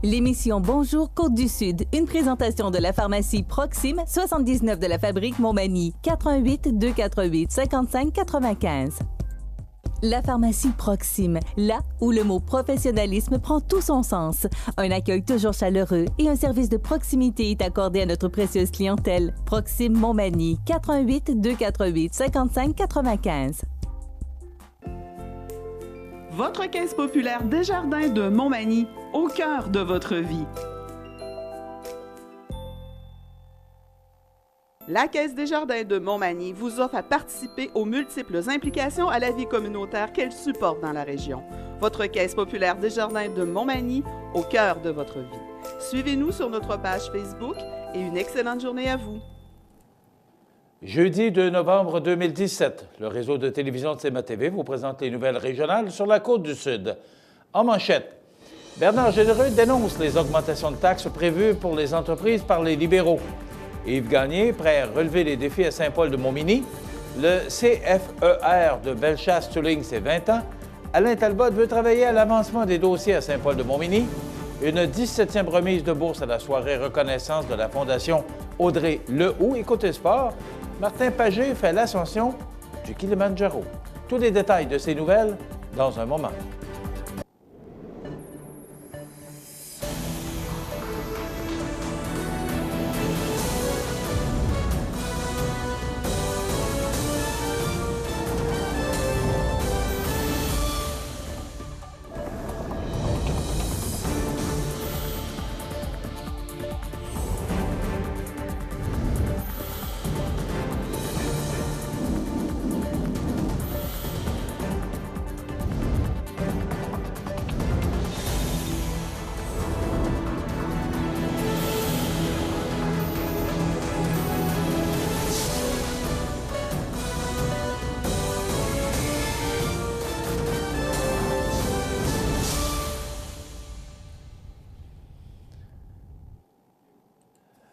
L'émission Bonjour Côte-du-Sud, une présentation de la pharmacie Proxime, 79 de la fabrique Montmagny, 88 248 55 95. La pharmacie Proxime, là où le mot professionnalisme prend tout son sens. Un accueil toujours chaleureux et un service de proximité est accordé à notre précieuse clientèle. Proxime Montmagny, 88 248 55 95. Votre caisse populaire Desjardins de Montmagny, au cœur de votre vie. La Caisse Desjardins de Montmagny vous offre à participer aux multiples implications à la vie communautaire qu'elle supporte dans la région. Votre Caisse populaire Desjardins de Montmagny, au cœur de votre vie. Suivez-nous sur notre page Facebook et une excellente journée à vous. Jeudi 2 novembre 2017, le réseau de télévision de CMA-TV vous présente les nouvelles régionales sur la Côte-du-Sud. En manchette, Bernard Généreux dénonce les augmentations de taxes prévues pour les entreprises par les libéraux. Yves Gagné, prêt à relever les défis à Saint-Paul-de-Montmagny. Le CFER de Bellechasse souligne ses 20 ans. Alain Talbot veut travailler à l'avancement des dossiers à Saint-Paul-de-Montmagny. Une 17e remise de bourse à la soirée reconnaissance de la Fondation Audrey Lehoux. Et côté sport, Martin Pagé fait l'ascension du Kilimanjaro. Tous les détails de ces nouvelles dans un moment.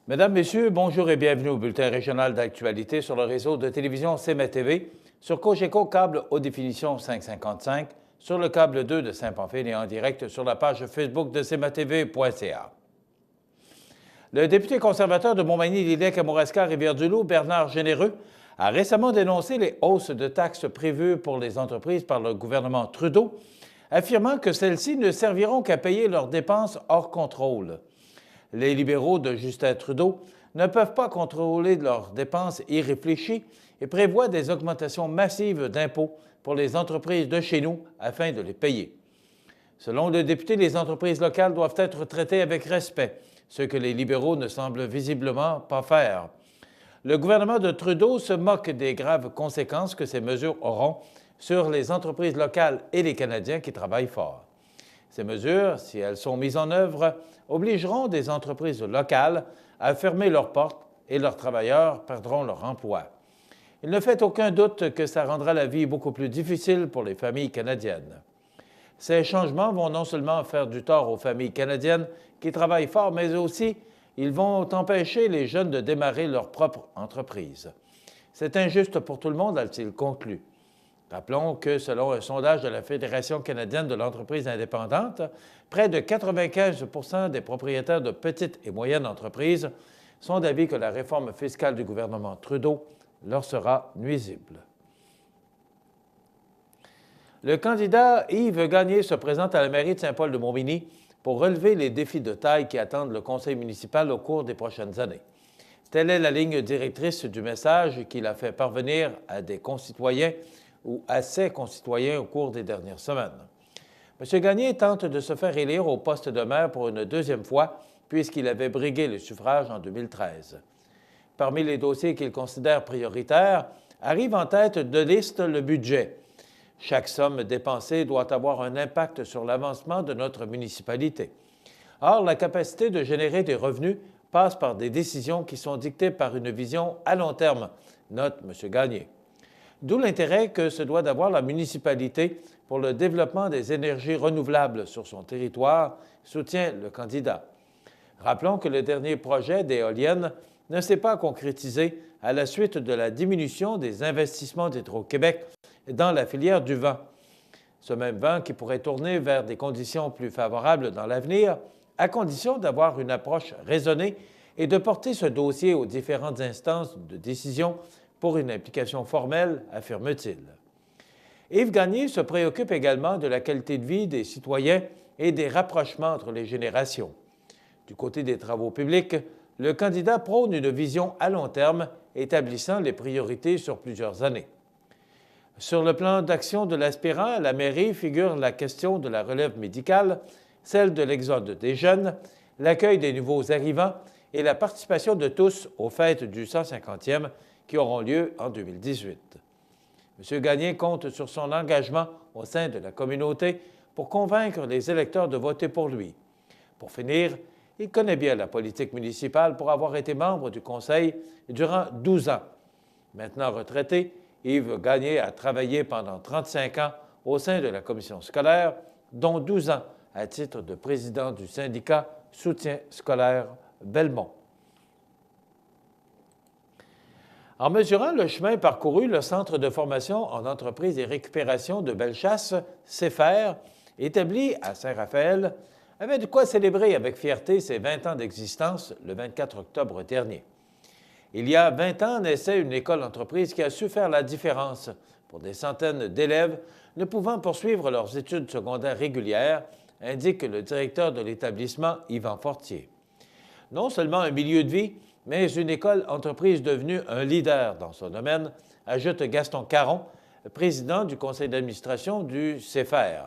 Mesdames, Messieurs, bonjour et bienvenue au bulletin régional d'actualité sur le réseau de télévision CMA-TV, sur Cogeco câble haute définition 555, sur le câble 2 de Saint-Pamphile et en direct sur la page Facebook de cmatv.ca. Le député conservateur de Montmagny-Lillec-Kamouraska-Rivière-du-Loup, Bernard Généreux, a récemment dénoncé les hausses de taxes prévues pour les entreprises par le gouvernement Trudeau, affirmant que celles-ci ne serviront qu'à payer leurs dépenses hors contrôle. Les libéraux de Justin Trudeau ne peuvent pas contrôler leurs dépenses irréfléchies et prévoient des augmentations massives d'impôts pour les entreprises de chez nous afin de les payer. Selon le député, les entreprises locales doivent être traitées avec respect, ce que les libéraux ne semblent visiblement pas faire. Le gouvernement de Trudeau se moque des graves conséquences que ces mesures auront sur les entreprises locales et les Canadiens qui travaillent fort. Ces mesures, si elles sont mises en œuvre, obligeront des entreprises locales à fermer leurs portes et leurs travailleurs perdront leur emploi. Il ne fait aucun doute que ça rendra la vie beaucoup plus difficile pour les familles canadiennes. Ces changements vont non seulement faire du tort aux familles canadiennes qui travaillent fort, mais aussi ils vont empêcher les jeunes de démarrer leur propre entreprise. C'est injuste pour tout le monde, a-t-il conclu. Rappelons que, selon un sondage de la Fédération canadienne de l'entreprise indépendante, près de 95 % des propriétaires de petites et moyennes entreprises sont d'avis que la réforme fiscale du gouvernement Trudeau leur sera nuisible. Le candidat Yves Gagné se présente à la mairie de Saint-Paul-de-Montmagny pour relever les défis de taille qui attendent le conseil municipal au cours des prochaines années. Telle est la ligne directrice du message qu'il a fait parvenir à des concitoyens ou à ses concitoyens au cours des dernières semaines. M. Gagné tente de se faire élire au poste de maire pour une deuxième fois, puisqu'il avait brigué le suffrage en 2013. Parmi les dossiers qu'il considère prioritaires, arrive en tête de liste le budget. Chaque somme dépensée doit avoir un impact sur l'avancement de notre municipalité. Or, la capacité de générer des revenus passe par des décisions qui sont dictées par une vision à long terme, note M. Gagné. D'où l'intérêt que se doit d'avoir la municipalité pour le développement des énergies renouvelables sur son territoire, soutient le candidat. Rappelons que le dernier projet d'éoliennes ne s'est pas concrétisé à la suite de la diminution des investissements d'Hydro-Québec dans la filière du vent. Ce même vent qui pourrait tourner vers des conditions plus favorables dans l'avenir à condition d'avoir une approche raisonnée et de porter ce dossier aux différentes instances de décision pour une implication formelle, affirme-t-il. Yves Gagné se préoccupe également de la qualité de vie des citoyens et des rapprochements entre les générations. Du côté des travaux publics, le candidat prône une vision à long terme, établissant les priorités sur plusieurs années. Sur le plan d'action de l'aspirant à la mairie figure la question de la relève médicale, celle de l'exode des jeunes, l'accueil des nouveaux arrivants et la participation de tous aux fêtes du 150e qui auront lieu en 2018. M. Gagné compte sur son engagement au sein de la communauté pour convaincre les électeurs de voter pour lui. Pour finir, il connaît bien la politique municipale pour avoir été membre du conseil durant 12 ans. Maintenant retraité, Yves Gagné a travaillé pendant 35 ans au sein de la commission scolaire, dont 12 ans à titre de président du syndicat Soutien scolaire Belmont. En mesurant le chemin parcouru, le Centre de formation en entreprise et récupération de Bellechasse, CEFER, établi à Saint-Raphaël, avait de quoi célébrer avec fierté ses 20 ans d'existence le 24 octobre dernier. Il y a 20 ans naissait une école-entreprise qui a su faire la différence pour des centaines d'élèves ne pouvant poursuivre leurs études secondaires régulières, indique le directeur de l'établissement, Yvan Fortier. Non seulement un milieu de vie, mais une école-entreprise devenue un leader dans son domaine, ajoute Gaston Caron, président du conseil d'administration du CEFER.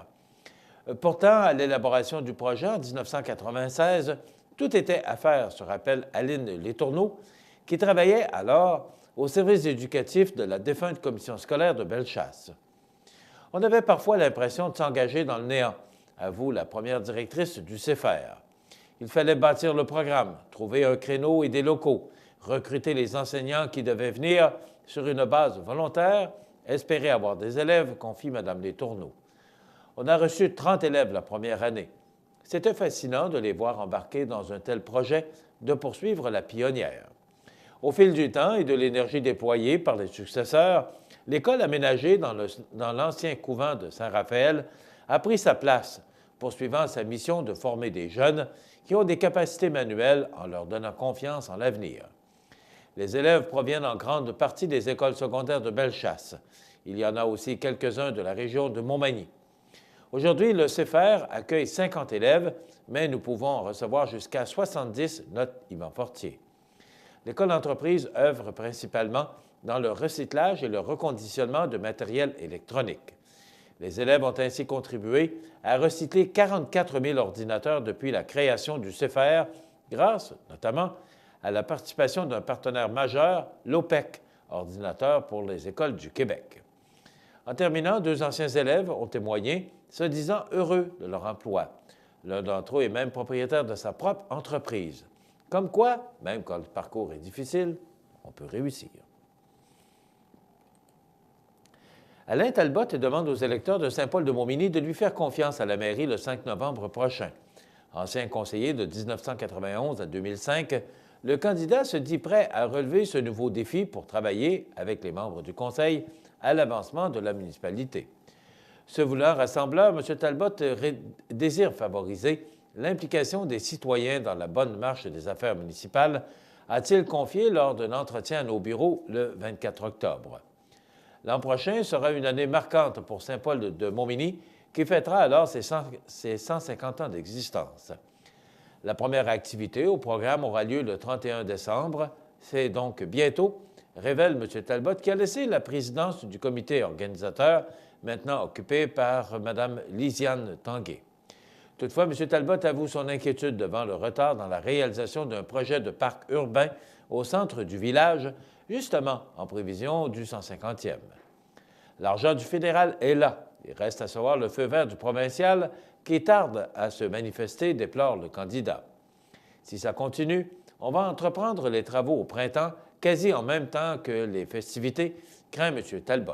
Pourtant, à l'élaboration du projet en 1996, tout était à faire, se rappelle Aline Letourneau, qui travaillait alors au service éducatif de la défunte commission scolaire de Bellechasse. On avait parfois l'impression de s'engager dans le néant, avoue la première directrice du CEFER. Il fallait bâtir le programme, trouver un créneau et des locaux, recruter les enseignants qui devaient venir sur une base volontaire, espérer avoir des élèves, confie Mme Letourneau. On a reçu 30 élèves la première année. C'était fascinant de les voir embarquer dans un tel projet de poursuivre la pionnière. Au fil du temps et de l'énergie déployée par les successeurs, l'école aménagée dans l'ancien couvent de Saint-Raphaël a pris sa place, poursuivant sa mission de former des jeunes qui ont des capacités manuelles en leur donnant confiance en l'avenir. Les élèves proviennent en grande partie des écoles secondaires de Bellechasse. Il y en a aussi quelques-uns de la région de Montmagny. Aujourd'hui, le CEFER accueille 50 élèves, mais nous pouvons en recevoir jusqu'à 70, note Yvan Fortier. L'école-entreprise œuvre principalement dans le recyclage et le reconditionnement de matériel électronique. Les élèves ont ainsi contribué à recycler 44 000 ordinateurs depuis la création du CEFER, grâce notamment à la participation d'un partenaire majeur, l'OPEC, Ordinateur pour les écoles du Québec. En terminant, 2 anciens élèves ont témoigné, se disant heureux de leur emploi. L'un d'entre eux est même propriétaire de sa propre entreprise. Comme quoi, même quand le parcours est difficile, on peut réussir. Alain Talbot demande aux électeurs de Saint-Paul-de-Montmagny de lui faire confiance à la mairie le 5 novembre prochain. Ancien conseiller de 1991 à 2005, le candidat se dit prêt à relever ce nouveau défi pour travailler avec les membres du conseil à l'avancement de la municipalité. Se voulant rassembleur, M. Talbot désire favoriser l'implication des citoyens dans la bonne marche des affaires municipales, a-t-il confié lors d'un entretien à nos bureaux le 24 octobre. L'an prochain sera une année marquante pour Saint-Paul-de-Montmagny, qui fêtera alors ses 150 ans d'existence. La première activité au programme aura lieu le 31 décembre. C'est donc bientôt, révèle M. Talbot, qui a laissé la présidence du comité organisateur, maintenant occupée par Mme Lisiane Tanguay. Toutefois, M. Talbot avoue son inquiétude devant le retard dans la réalisation d'un projet de parc urbain au centre du village, justement en prévision du 150e. L'argent du fédéral est là. Il reste à savoir le feu vert du provincial qui tarde à se manifester, déplore le candidat. Si ça continue, on va entreprendre les travaux au printemps, quasi en même temps que les festivités, craint M. Talbot.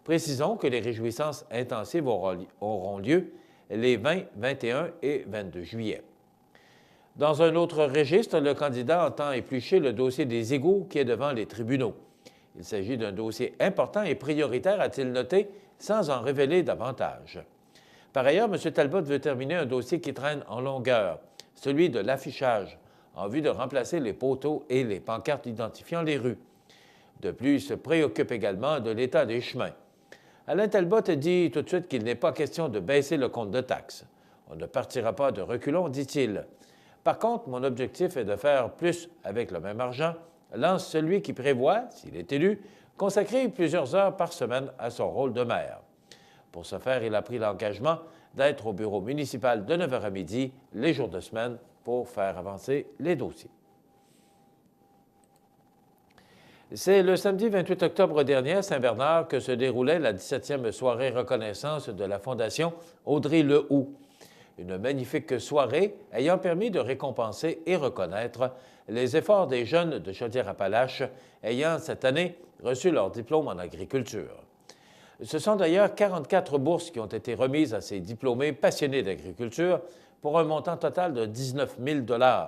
Précisons que les réjouissances intensives auront lieu les 20, 21 et 22 juillet. Dans un autre registre, le candidat entend éplucher le dossier des égouts qui est devant les tribunaux. Il s'agit d'un dossier important et prioritaire, a-t-il noté, sans en révéler davantage. Par ailleurs, M. Talbot veut terminer un dossier qui traîne en longueur, celui de l'affichage, en vue de remplacer les poteaux et les pancartes identifiant les rues. De plus, il se préoccupe également de l'état des chemins. Alain Talbot dit tout de suite qu'il n'est pas question de baisser le compte de taxes. On ne partira pas de reculons, dit-il. Par contre, mon objectif est de faire plus avec le même argent, lance celui qui prévoit, s'il est élu, consacrer plusieurs heures par semaine à son rôle de maire. Pour ce faire, il a pris l'engagement d'être au bureau municipal de 9h à midi, les jours de semaine, pour faire avancer les dossiers. C'est le samedi 28 octobre dernier à Saint-Bernard que se déroulait la 17e soirée reconnaissance de la Fondation Audrey Lehoux. Une magnifique soirée ayant permis de récompenser et reconnaître les efforts des jeunes de Chaudière-Appalaches ayant cette année reçu leur diplôme en agriculture. Ce sont d'ailleurs 44 bourses qui ont été remises à ces diplômés passionnés d'agriculture pour un montant total de 19 000 $.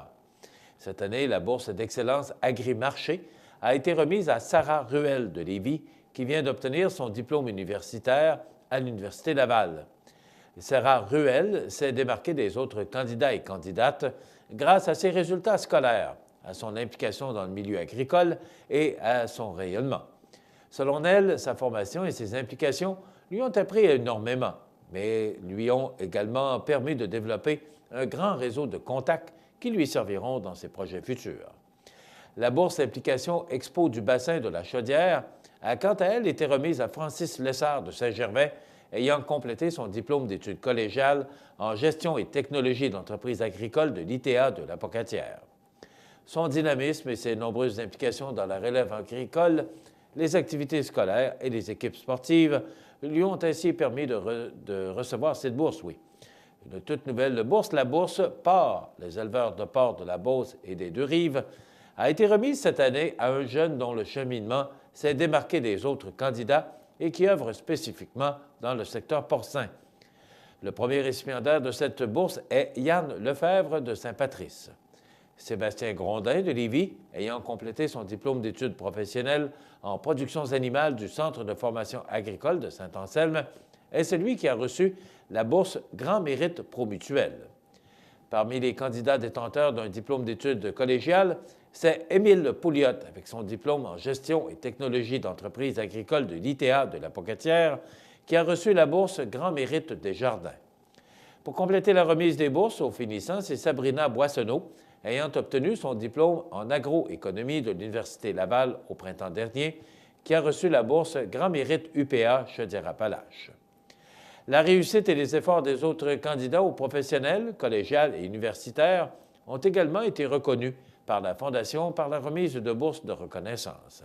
Cette année, la bourse d'excellence Agri-Marché a été remise à Sarah Ruel de Lévis, qui vient d'obtenir son diplôme universitaire à l'Université Laval. Sarah Ruel s'est démarquée des autres candidats et candidates grâce à ses résultats scolaires, à son implication dans le milieu agricole et à son rayonnement. Selon elle, sa formation et ses implications lui ont appris énormément, mais lui ont également permis de développer un grand réseau de contacts qui lui serviront dans ses projets futurs. La bourse Implication Expo du bassin de la Chaudière a quant à elle été remise à Francis Lessard de Saint-Gervais, ayant complété son diplôme d'études collégiales en gestion et technologie d'entreprises agricoles de l'ITA de la Pocatière. Son dynamisme et ses nombreuses implications dans la relève agricole, les activités scolaires et les équipes sportives lui ont ainsi permis de recevoir cette bourse, oui. Une toute nouvelle bourse, la bourse Porc, les éleveurs de porc de la Beauce et des Deux-Rives, a été remise cette année à un jeune dont le cheminement s'est démarqué des autres candidats et qui œuvre spécifiquement dans le secteur porcin. Le premier récipiendaire de cette bourse est Yann Lefebvre de Saint-Patrice. Sébastien Grondin de Lévis, ayant complété son diplôme d'études professionnelles en productions animales du Centre de formation agricole de Saint-Anselme, est celui qui a reçu la bourse Grand Mérite Promutuel. Parmi les candidats détenteurs d'un diplôme d'études collégiales, c'est Émile Pouliot, avec son diplôme en gestion et technologie d'entreprise agricole de l'ITA de la Pocatière, qui a reçu la bourse Grand Mérite des Jardins. Pour compléter la remise des bourses aux finissants, c'est Sabrina Boissonneau, ayant obtenu son diplôme en agroéconomie de l'Université Laval au printemps dernier, qui a reçu la bourse Grand Mérite UPA Chaudière-Appalaches. La réussite et les efforts des autres candidats aux professionnels, collégiales et universitaires ont également été reconnus par la Fondation par la remise de bourses de reconnaissance.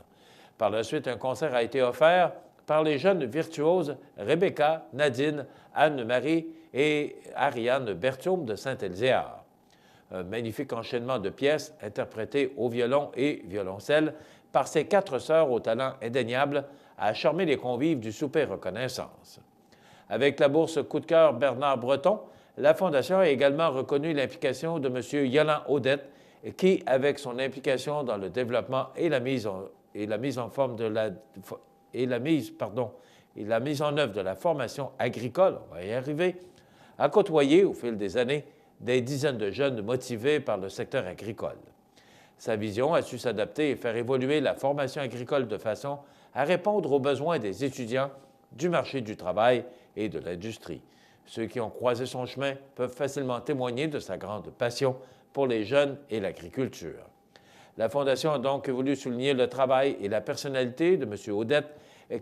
Par la suite, un concert a été offert par les jeunes virtuoses Rebecca, Nadine, Anne-Marie et Ariane Berthiaume de Saint-Elzéar. Un magnifique enchaînement de pièces interprétées au violon et violoncelle par ces 4 sœurs au talent indéniable a charmé les convives du souper reconnaissance. Avec la bourse Coup de cœur Bernard Breton, la Fondation a également reconnu l'implication de M. Yolande Audette, qui, avec son implication dans le développement et la mise en œuvre de la formation agricole, on va y arriver, a côtoyé au fil des années des dizaines de jeunes motivés par le secteur agricole. Sa vision a su s'adapter et faire évoluer la formation agricole de façon à répondre aux besoins des étudiants, du marché du travail et de l'industrie. Ceux qui ont croisé son chemin peuvent facilement témoigner de sa grande passion pour les jeunes et l'agriculture. La Fondation a donc voulu souligner le travail et la personnalité de M. Audette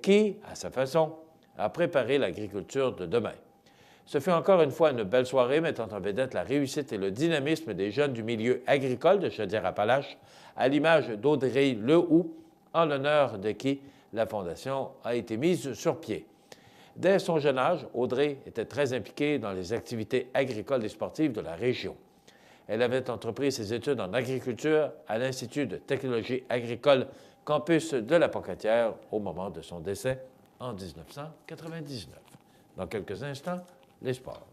qui, à sa façon, a préparé l'agriculture de demain. Ce fut encore une fois une belle soirée mettant en vedette la réussite et le dynamisme des jeunes du milieu agricole de Chaudière-Appalaches, à l'image d'Audrey Lehoux, en l'honneur de qui la Fondation a été mise sur pied. Dès son jeune âge, Audrey était très impliquée dans les activités agricoles et sportives de la région. Elle avait entrepris ses études en agriculture à l'Institut de technologie agricole campus de la Pocatière au moment de son décès en 1999. Dans quelques instants, les sports.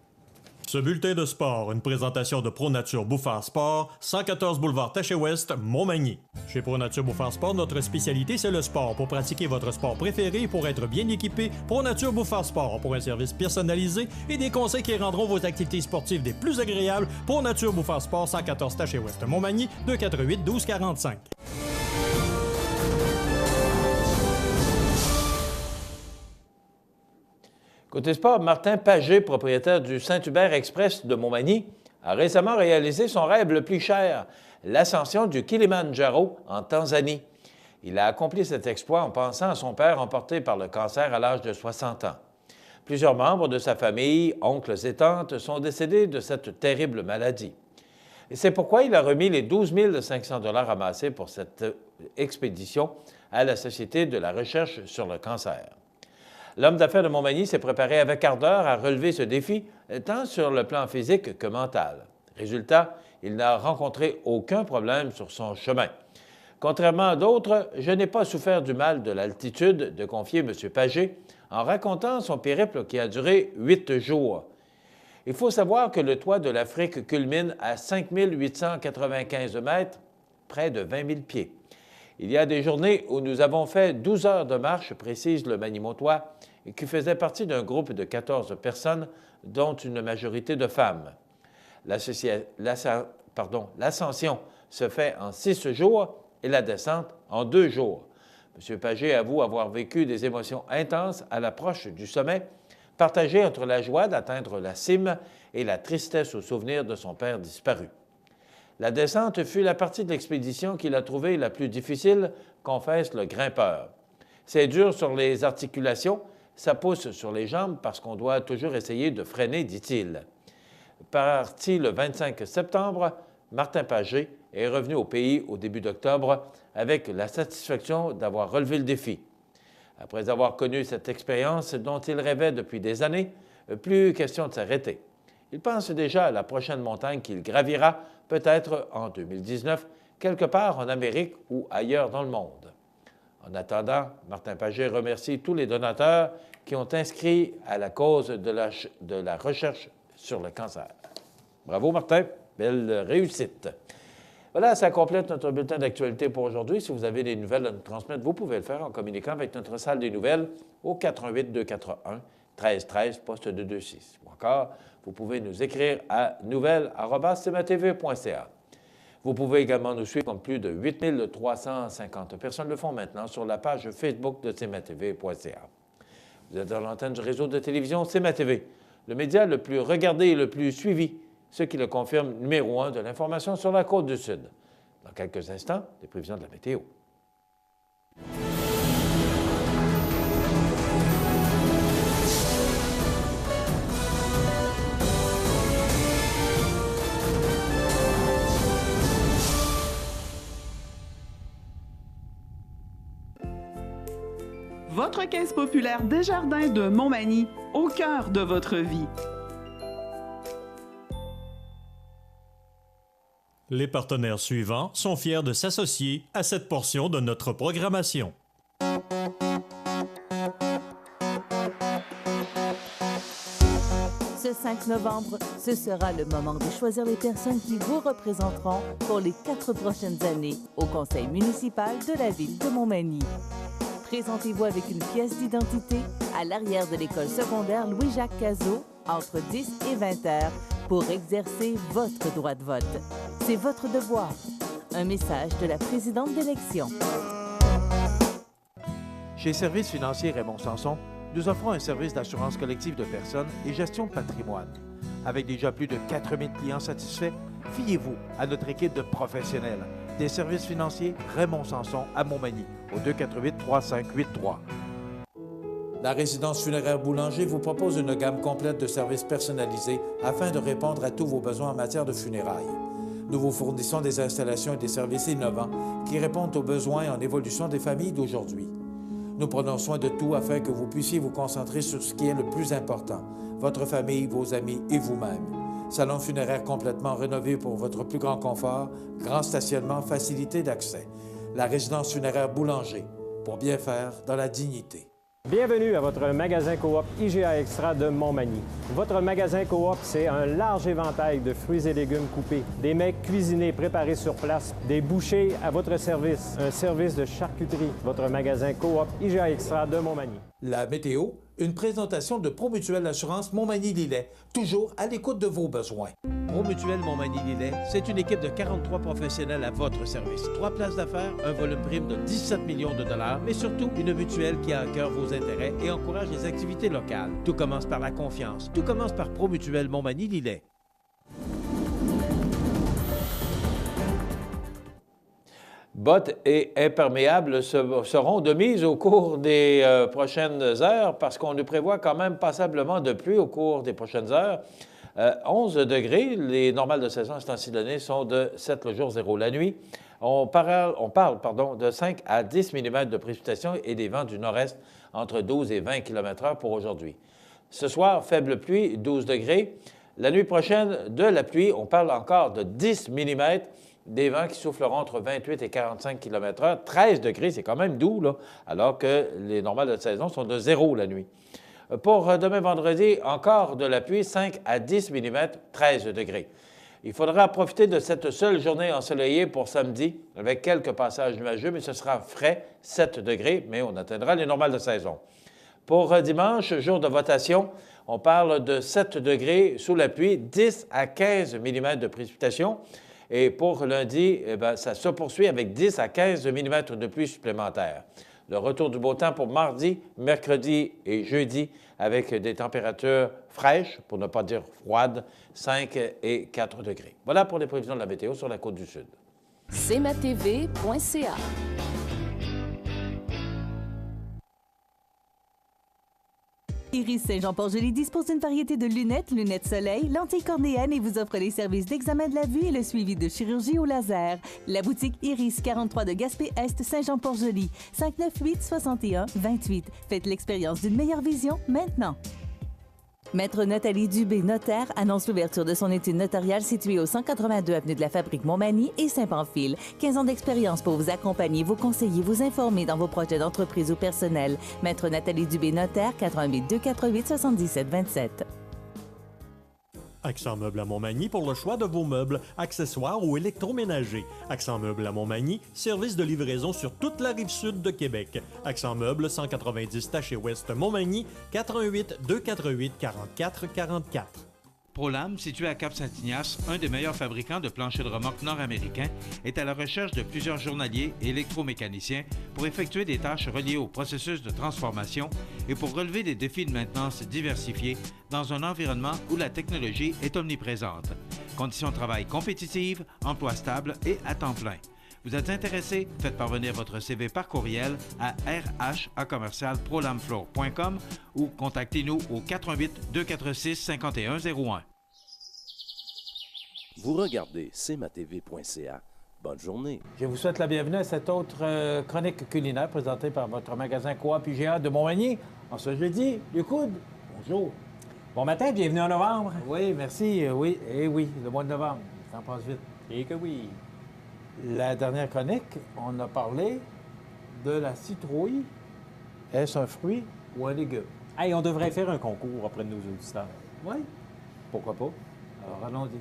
Ce bulletin de sport, une présentation de ProNature Bouffard Sport, 114 boulevard Taché-Ouest, Montmagny. Chez ProNature Bouffard Sport, notre spécialité, c'est le sport. Pour pratiquer votre sport préféré et pour être bien équipé, ProNature Bouffard Sport. Pour un service personnalisé et des conseils qui rendront vos activités sportives des plus agréables, ProNature Bouffard Sport, 114 Taché-Ouest, Montmagny, 248-1245. Côté sport, Martin Pagé, propriétaire du Saint-Hubert Express de Montmagny, a récemment réalisé son rêve le plus cher, l'ascension du Kilimandjaro en Tanzanie. Il a accompli cet exploit en pensant à son père emporté par le cancer à l'âge de 60 ans. Plusieurs membres de sa famille, oncles et tantes, sont décédés de cette terrible maladie. Et c'est pourquoi il a remis les 12 500 $ amassés pour cette expédition à la Société de la recherche sur le cancer. L'homme d'affaires de Montmagny s'est préparé avec ardeur à relever ce défi, tant sur le plan physique que mental. Résultat, il n'a rencontré aucun problème sur son chemin. Contrairement à d'autres, je n'ai pas souffert du mal de l'altitude, de confier M. Pagé en racontant son périple qui a duré 8 jours. Il faut savoir que le toit de l'Afrique culmine à 5 895 mètres, près de 20 000 pieds. Il y a des journées où nous avons fait 12 heures de marche, précise le Manimontois, et qui faisait partie d'un groupe de 14 personnes, dont une majorité de femmes. L'ascension se fait en 6 jours et la descente en 2 jours. M. Pagé avoue avoir vécu des émotions intenses à l'approche du sommet, partagées entre la joie d'atteindre la cime et la tristesse au souvenir de son père disparu. La descente fut la partie de l'expédition qu'il a trouvée la plus difficile, confesse le grimpeur. C'est dur sur les articulations, ça pousse sur les jambes parce qu'on doit toujours essayer de freiner, dit-il. Parti le 25 septembre, Martin Pagé est revenu au pays au début d'octobre avec la satisfaction d'avoir relevé le défi. Après avoir connu cette expérience dont il rêvait depuis des années, plus question de s'arrêter. Il pense déjà à la prochaine montagne qu'il gravira, peut-être en 2019, quelque part en Amérique ou ailleurs dans le monde. En attendant, Martin Pagé remercie tous les donateurs qui ont inscrit à la cause de la recherche sur le cancer. Bravo, Martin. Belle réussite. Voilà, ça complète notre bulletin d'actualité pour aujourd'hui. Si vous avez des nouvelles à nous transmettre, vous pouvez le faire en communiquant avec notre salle des nouvelles au 418-241-1313, poste 226. Ou encore, vous pouvez nous écrire à nouvelles@cmatv.ca. Vous pouvez également nous suivre, comme plus de 8 350 personnes le font maintenant, sur la page Facebook de cmatv.ca. Vous êtes dans l'antenne du réseau de télévision CMA-TV, le média le plus regardé et le plus suivi, ce qui le confirme numéro 1 de l'information sur la Côte-du-Sud. Dans quelques instants, les prévisions de la météo. Votre caisse populaire Desjardins de Montmagny, au cœur de votre vie. Les partenaires suivants sont fiers de s'associer à cette portion de notre programmation. Ce 5 novembre, ce sera le moment de choisir les personnes qui vous représenteront pour les 4 prochaines années au conseil municipal de la ville de Montmagny. Présentez-vous avec une pièce d'identité à l'arrière de l'école secondaire Louis-Jacques Cazot entre 10 et 20 heures pour exercer votre droit de vote. C'est votre devoir. Un message de la présidente d'élection. Chez Services financiers Raymond Sanson, nous offrons un service d'assurance collective de personnes et gestion de patrimoine. Avec déjà plus de 4000 clients satisfaits, fiez-vous à notre équipe de professionnels des services financiers Raymond Sanson à Montmagny, au 248-3583. La résidence funéraire Boulanger vous propose une gamme complète de services personnalisés afin de répondre à tous vos besoins en matière de funérailles. Nous vous fournissons des installations et des services innovants qui répondent aux besoins en évolution des familles d'aujourd'hui. Nous prenons soin de tout afin que vous puissiez vous concentrer sur ce qui est le plus important, votre famille, vos amis et vous-même. Salon funéraire complètement rénové pour votre plus grand confort, grand stationnement, facilité d'accès. La résidence funéraire Boulanger, pour bien faire dans la dignité. Bienvenue à votre magasin Coop IGA Extra de Montmagny. Votre magasin Coop, c'est un large éventail de fruits et légumes coupés, des mets cuisinés préparés sur place, des bouchées à votre service, un service de charcuterie. Votre magasin Coop IGA Extra de Montmagny. La météo, une présentation de Promutuelle Assurance Montmagny-Lillet, toujours à l'écoute de vos besoins. Promutuelle Montmagny-Lillet, c'est une équipe de 43 professionnels à votre service. 3 places d'affaires, un volume prime de 17 millions de dollars, mais surtout une mutuelle qui a à cœur vos intérêts et encourage les activités locales. Tout commence par la confiance. Tout commence par Promutuelle Montmagny-Lillet. Bottes et imperméables seront de mise au cours des prochaines heures parce qu'on nous prévoit quand même passablement de pluie au cours des prochaines heures. 11 degrés, les normales de saison à ce temps-ci de l'année sont de 7 le jour, 0 la nuit. On parle de 5 à 10 mm de précipitations et des vents du nord-est entre 12 et 20 km/h pour aujourd'hui. Ce soir, faible pluie, 12 degrés. La nuit prochaine, de la pluie, on parle encore de 10 mm, des vents qui souffleront entre 28 et 45 km/h. 13 degrés, c'est quand même doux, là, alors que les normales de saison sont de 0 la nuit. Pour demain vendredi, encore de la pluie, 5 à 10 mm, 13 degrés. Il faudra profiter de cette seule journée ensoleillée pour samedi, avec quelques passages nuageux, mais ce sera frais, 7 degrés, mais on atteindra les normales de saison. Pour dimanche, jour de votation, on parle de 7 degrés sous la pluie, 10 à 15 mm de précipitations. Et pour lundi, ça se poursuit avec 10 à 15 mm de pluie supplémentaires. Le retour du beau temps pour mardi, mercredi et jeudi avec des températures fraîches, pour ne pas dire froides, 5 et 4 degrés. Voilà pour les prévisions de la météo sur la côte du Sud. cmatv.ca. Iris Saint-Jean-Port-Joli dispose d'une variété de lunettes, lunettes soleil, lentilles cornéennes et vous offre les services d'examen de la vue et le suivi de chirurgie au laser. La boutique Iris 43 de Gaspé-Est, Saint-Jean-Port-Joli, 598-61-28. Faites l'expérience d'une meilleure vision maintenant. Maître Nathalie Dubé, notaire, annonce l'ouverture de son étude notariale située au 182 avenue de la Fabrique Montmagny et Saint-Pamphile. 15 ans d'expérience pour vous accompagner, vous conseiller, vous informer dans vos projets d'entreprise ou personnel. Maître Nathalie Dubé, notaire, 88 248 77 27. Accent Meubles à Montmagny pour le choix de vos meubles, accessoires ou électroménagers. Accent Meubles à Montmagny, service de livraison sur toute la rive sud de Québec. Accent Meubles, 190 Taché-Ouest Montmagny, 88 248 44 44. ProLam, situé à Cap-Saint-Ignace, un des meilleurs fabricants de planchers de remorque nord-américains, est à la recherche de plusieurs journaliers et électromécaniciens pour effectuer des tâches reliées au processus de transformation et pour relever des défis de maintenance diversifiés dans un environnement où la technologie est omniprésente. Conditions de travail compétitives, emploi stable et à temps plein. Vous êtes intéressé? Faites parvenir votre CV par courriel à rh@prolamfloor.com ou contactez-nous au 418 246 5101. Vous regardez cmatv.ca. Bonne journée. Je vous souhaite la bienvenue à cette autre chronique culinaire présentée par votre magasin Coop IGA de Montmagny. En ce jeudi, du coude. Bonjour. Bon matin, bienvenue en novembre. Oui, merci. Oui, et oui, le mois de novembre. Ça passe vite. Et que oui. La dernière chronique, on a parlé de la citrouille. Est-ce un fruit ou un légume? Hey, on devrait faire un concours auprès de nos auditeurs. Oui. Pourquoi pas? Alors, allons-y.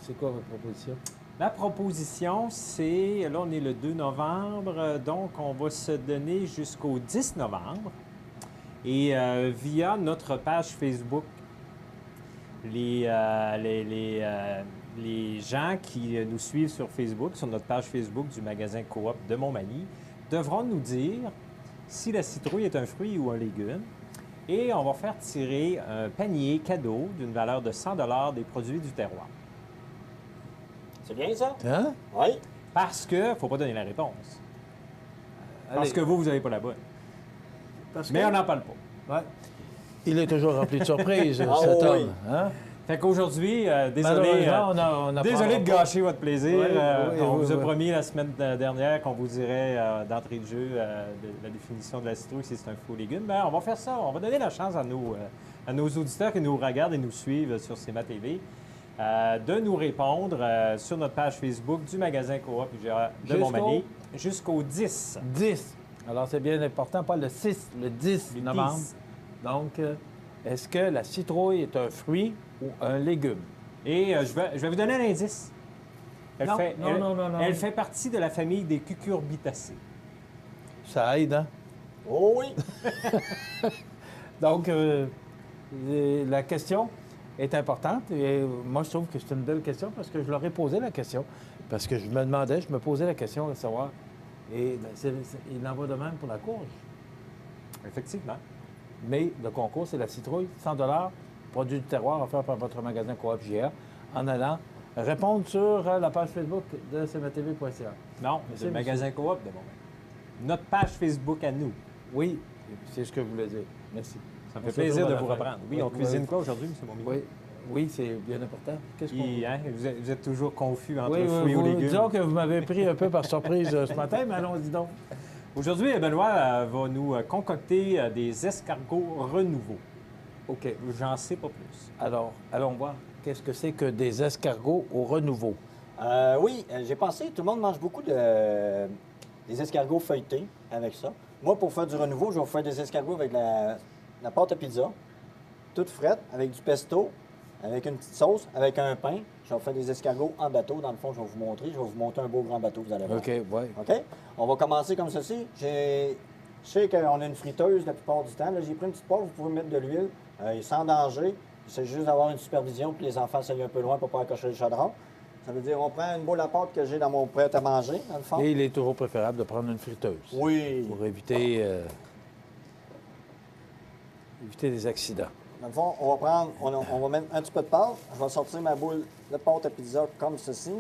C'est quoi votre proposition? La proposition, c'est, là, on est le 2 novembre, donc on va se donner jusqu'au 10 novembre. Et via notre page Facebook, les gens qui nous suivent sur Facebook, sur notre page Facebook du magasin Coop de Montmagny, devront nous dire si la citrouille est un fruit ou un légume. Et on va faire tirer un panier cadeau d'une valeur de 100 $ des produits du terroir. C'est bien ça? Hein? Oui. Parce que, il ne faut pas donner la réponse. Parce que vous n'avez pas la bonne. Mais on n'en parle pas. Ouais. Il est toujours rempli de surprises, cet homme. Hein? Fait qu'aujourd'hui, désolé de gâcher votre plaisir. On vous a promis la semaine dernière qu'on vous dirait d'entrée de jeu la définition de la citrouille si c'est un fruit ou légume. Ben, on va faire ça. On va donner la chance à nos auditeurs qui nous regardent et nous suivent sur cmatv de nous répondre sur notre page Facebook du magasin Coop de Montmagny jusqu'au 10. 10. Alors, c'est bien important, pas le 6, le 10 novembre. 10. Donc, est-ce que la citrouille est un fruit ou un légume? Et je vais vous donner un indice. Non. Elle fait partie de la famille des cucurbitacées. Ça aide, hein? Oh oui! Donc, la question est importante. Et moi, je trouve que c'est une belle question parce que je leur ai posé la question. Parce que je me posais la question de savoir. Et il en va de même pour la courge. Effectivement. Mais le concours, c'est la citrouille, 100 produit du terroir offert par votre magasin Coop GA, en allant répondre sur la page Facebook de cmatv.ca. Non, c'est le magasin Coop de moment. Notre page Facebook à nous. Oui, c'est ce que je voulais dire. Merci. Ça me fait plaisir de vous reprendre. Oui, on cuisine quoi aujourd'hui, M. Montmignon? Oui, c'est bien important. Qu'est-ce qu'on... Vous êtes toujours confus entre fruits ou légumes. Disons que vous m'avez pris un peu par surprise ce matin, mais allons-y donc. Aujourd'hui, Benoît va nous concocter des escargots renouveau. OK. J'en sais pas plus. Alors, allons voir. Qu'est-ce que c'est que des escargots au renouveau? Oui, j'ai pensé, tout le monde mange beaucoup des escargots feuilletés avec ça. Moi, pour faire du renouveau, je vais vous faire des escargots avec la pâte à pizza, toute frette, avec du pesto, avec une petite sauce, avec un pain. Je vais vous faire des escargots en bateau. Dans le fond, je vais vous montrer. Je vais vous monter un beau grand bateau, vous allez voir. OK, oui. OK? On va commencer comme ceci. Je sais qu'on a une friteuse la plupart du temps. Là, j'ai pris une petite poêle, vous pouvez mettre de l'huile. Sans danger. C'est juste d'avoir une supervision, puis les enfants s'aillent un peu loin pour ne pas accrocher le chaudron. Ça veut dire on prend une boule à pâte que j'ai dans mon prêt à manger, dans le fond. Et il est toujours préférable de prendre une friteuse. Oui. Pour éviter des accidents. Dans le fond, on va mettre un petit peu de pâte. Je vais sortir ma boule de pâte à pizza comme ceci.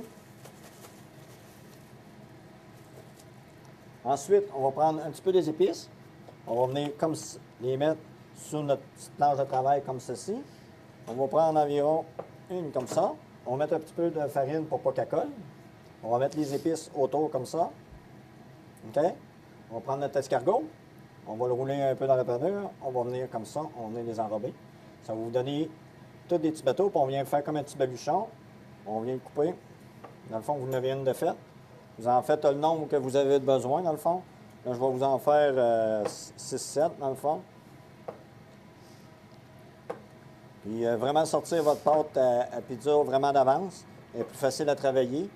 Ensuite, on va prendre un petit peu des épices. On va venir comme les mettre sur notre petite planche de travail comme ceci. On va prendre environ une comme ça. On va mettre un petit peu de farine pour pas qu'elle colle. On va mettre les épices autour comme ça. OK? On va prendre notre escargot. On va le rouler un peu dans la panure. On va venir comme ça. On va venir les enrober. Ça va vous donner tous des petits bateaux. Puis on vient faire comme un petit baluchon. On vient le couper. Dans le fond, vous en avez une de faite. Vous en faites le nombre que vous avez besoin, dans le fond. Là, je vais vous en faire 6-7, dans le fond. Puis vraiment sortir votre pâte à pizza vraiment d'avance. Elle est plus facile à travailler.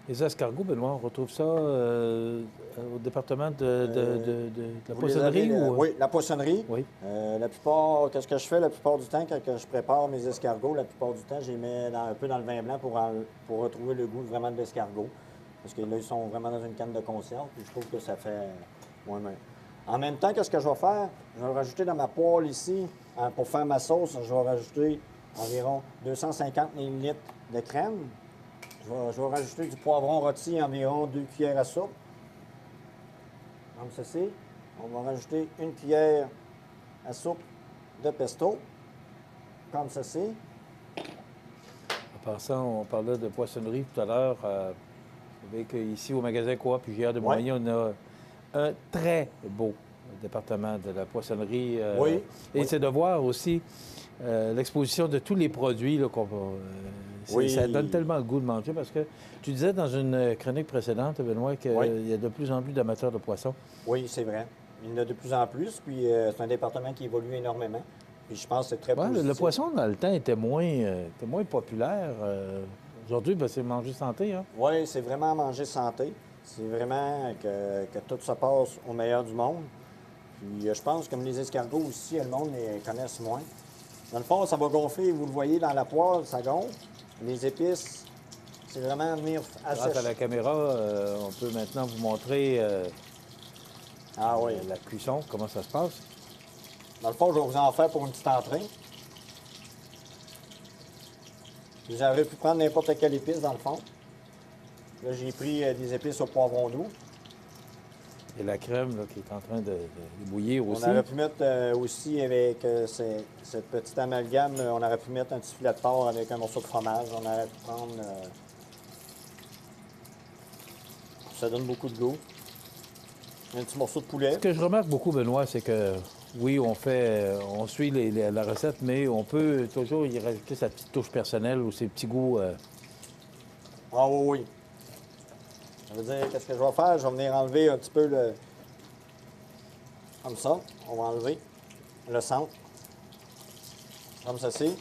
Les escargots, Benoît, on retrouve ça au département de la poissonnerie? Oui, la poissonnerie. Oui. La plupart, qu'est-ce que je fais la plupart du temps quand je prépare mes escargots? La plupart du temps, je les mets un peu dans le vin blanc pour retrouver le goût vraiment de l'escargot. Parce que là, ils sont vraiment dans une canne de conserve, puis je trouve que ça fait moins mal. En même temps, qu'est-ce que je vais faire? Je vais rajouter dans ma poêle ici, pour faire ma sauce, je vais rajouter environ 250 ml de crème. Je vais rajouter du poivron rôti, environ 2 cuillères à soupe. Comme ceci. On va rajouter une cuillère à soupe de pesto. Comme ceci. En passant, on parlait de poissonnerie tout à l'heure. Vous savez qu'ici, au magasin Coop GA de Montmagny, on a un très beau département de la poissonnerie. Oui. Et c'est de voir aussi l'exposition de tous les produits là, qu'on va... Ça donne tellement le goût de manger parce que tu disais dans une chronique précédente, Benoît, qu'il y a de plus en plus d'amateurs de poissons. Oui, c'est vrai. Il y en a de plus en plus, puis c'est un département qui évolue énormément. Puis je pense que c'est très positif. Le poisson, dans le temps, était moins populaire. Aujourd'hui, c'est manger santé. Hein? Oui, c'est vraiment manger santé. C'est vraiment que tout se passe au meilleur du monde. Puis je pense que comme les escargots aussi, le monde les connaisse moins. Dans le fond, ça va gonfler, vous le voyez dans la poêle, ça gonfle. Les épices, c'est vraiment venir assécher. Grâce à la caméra, on peut maintenant vous montrer la cuisson, comment ça se passe. Dans le fond, je vais vous en faire pour une petite entrée. Vous auriez pu prendre n'importe quelle épice, dans le fond. Là, j'ai pris des épices au poivron doux. Et la crème là, qui est en train de bouillir aussi. On aurait pu mettre aussi avec cette petite amalgame, on aurait pu mettre un petit filet de porc avec un morceau de fromage. On aurait pu prendre... ça donne beaucoup de goût. Un petit morceau de poulet. Ce que je remarque beaucoup, Benoît, c'est que oui, on suit la recette, mais on peut toujours y rajouter sa petite touche personnelle ou ses petits goûts. Ah oui. Ça veut dire, qu'est-ce que je vais faire? Je vais venir enlever un petit peu Comme ça, on va enlever le centre. Comme ceci.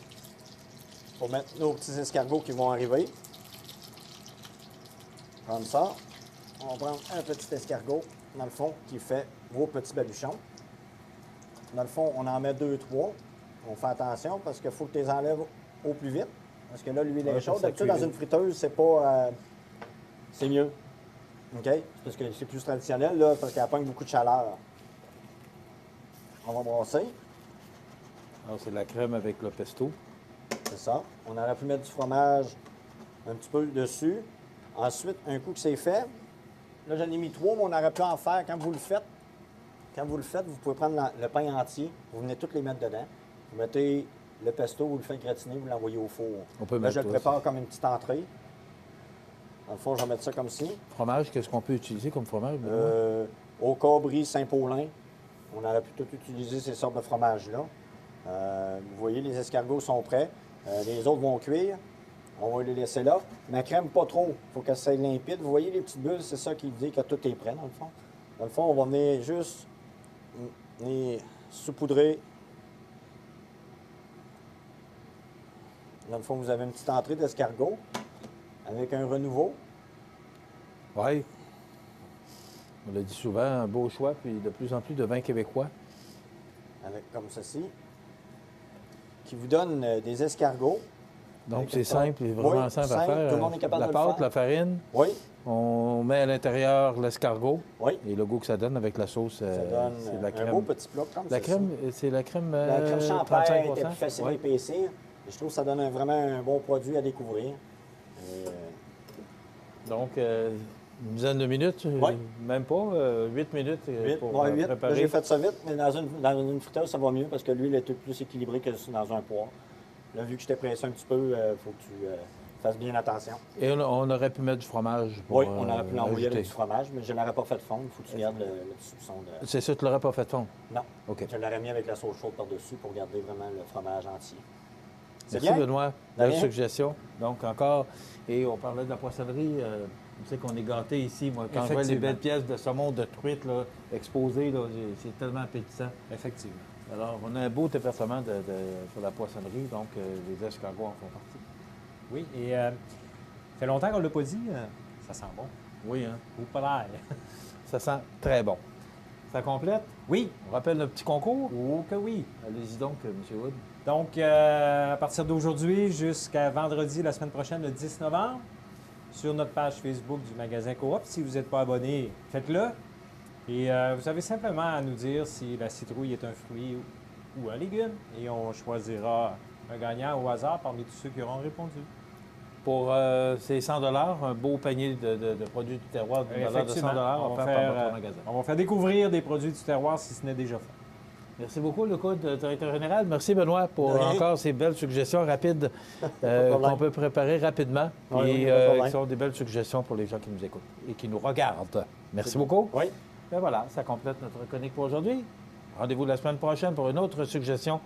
Pour mettre nos petits escargots qui vont arriver. Comme ça. On va prendre un petit escargot, dans le fond, qui fait vos petits baluchons. Dans le fond, on en met 2, 3. On fait attention parce qu'il faut que tu les enlèves au plus vite. Parce que là, l'huile est chaude. D'habitude, dans une friteuse, c'est pas... c'est mieux. OK? Parce que c'est plus traditionnel, là, parce qu'elle pogne beaucoup de chaleur. On va brasser. Alors, c'est de la crème avec le pesto. C'est ça. On aurait pu mettre du fromage un petit peu dessus. Ensuite, un coup que c'est fait, là, j'en ai mis 3, mais on aurait pu en faire quand vous le faites. Quand vous le faites, vous pouvez prendre le pain entier, vous venez tous les mettre dedans. Vous mettez le pesto, vous le faites gratiner, vous l'envoyez au four. Là, je le prépare comme une petite entrée. Dans le fond, je vais mettre ça comme ci. Fromage, qu'est-ce qu'on peut utiliser comme fromage? Au Cabri, Saint-Paulin, on aurait pu tout utiliser ces sortes de fromages-là. Vous voyez, les escargots sont prêts. Les autres vont cuire. On va les laisser là. Ma crème, pas trop. Il faut qu'elle soit limpide. Vous voyez les petites bulles, c'est ça qui dit que tout est prêt, dans le fond. Dans le fond, on va venir juste saupoudrer. Dans le fond, vous avez une petite entrée d'escargot avec un renouveau. Oui. On l'a dit souvent, un beau choix, puis de plus en plus de vins québécois. Avec comme ceci. Qui vous donne des escargots. Donc, c'est simple, vraiment simple à faire. Tout le monde est capable de le faire. La pâte, la farine. Oui. On met à l'intérieur l'escargot. Oui. Et le goût que ça donne avec la sauce, ça donne c'est la crème. Un beau petit plat comme ça. C'est la crème La crème champagne 35%. est plus facile à épaissir. Je trouve que ça donne vraiment un bon produit à découvrir. Donc, une dizaine de minutes, même pas, 8 minutes pour préparer. J'ai fait ça vite, mais dans une friteuse, ça va mieux parce que l'huile est plus équilibrée que dans un poêle. Là, vu que je t'ai pressé un petit peu, il faut que tu fasses bien attention. Et on aurait pu mettre du fromage pour oui, on aurait pu l'envoyer avec du fromage, mais je ne l'aurais pas fait fondre. Il faut que tu gardes le petit soupçon de... C'est ça, tu ne l'aurais pas fait fondre? Non. OK. Je l'aurais mis avec la sauce chaude par-dessus pour garder vraiment le fromage entier. Merci, Benoît. Belle suggestion. Donc, encore, et on parlait de la poissonnerie. On sait qu'on est gâtés ici. Moi, quand je vois les belles pièces de saumon, de truite là, exposées, là, c'est tellement appétissant. Effectivement. Alors, on a un beau déversement sur la poissonnerie, donc les escargots en font partie. Oui, et ça fait longtemps qu'on ne l'a pas dit, ça sent bon. Oui, hein? Ou pas l'air. Ça sent très bon. Ça complète? Oui. On rappelle notre petit concours? Oh que oui. Allez-y donc, M. Wood. Donc, à partir d'aujourd'hui jusqu'à vendredi, la semaine prochaine, le 10 novembre, sur notre page Facebook du magasin Coop, si vous n'êtes pas abonné, faites-le. Et vous avez simplement à nous dire si la citrouille est un fruit ou un légume. Et on choisira un gagnant au hasard parmi tous ceux qui auront répondu. Pour ces 100 un beau panier de produits du terroir d'une valeur de 100 offert par votre magasin. On va faire découvrir des produits du terroir si ce n'est déjà fait. Merci beaucoup, le directeur général. Merci, Benoît, pour encore ces belles suggestions rapides qu'on peut préparer rapidement et qui sont des belles suggestions pour les gens qui nous écoutent et qui nous regardent. Merci beaucoup. Oui. Ben voilà, ça complète notre chronique pour aujourd'hui. Rendez-vous la semaine prochaine pour une autre suggestion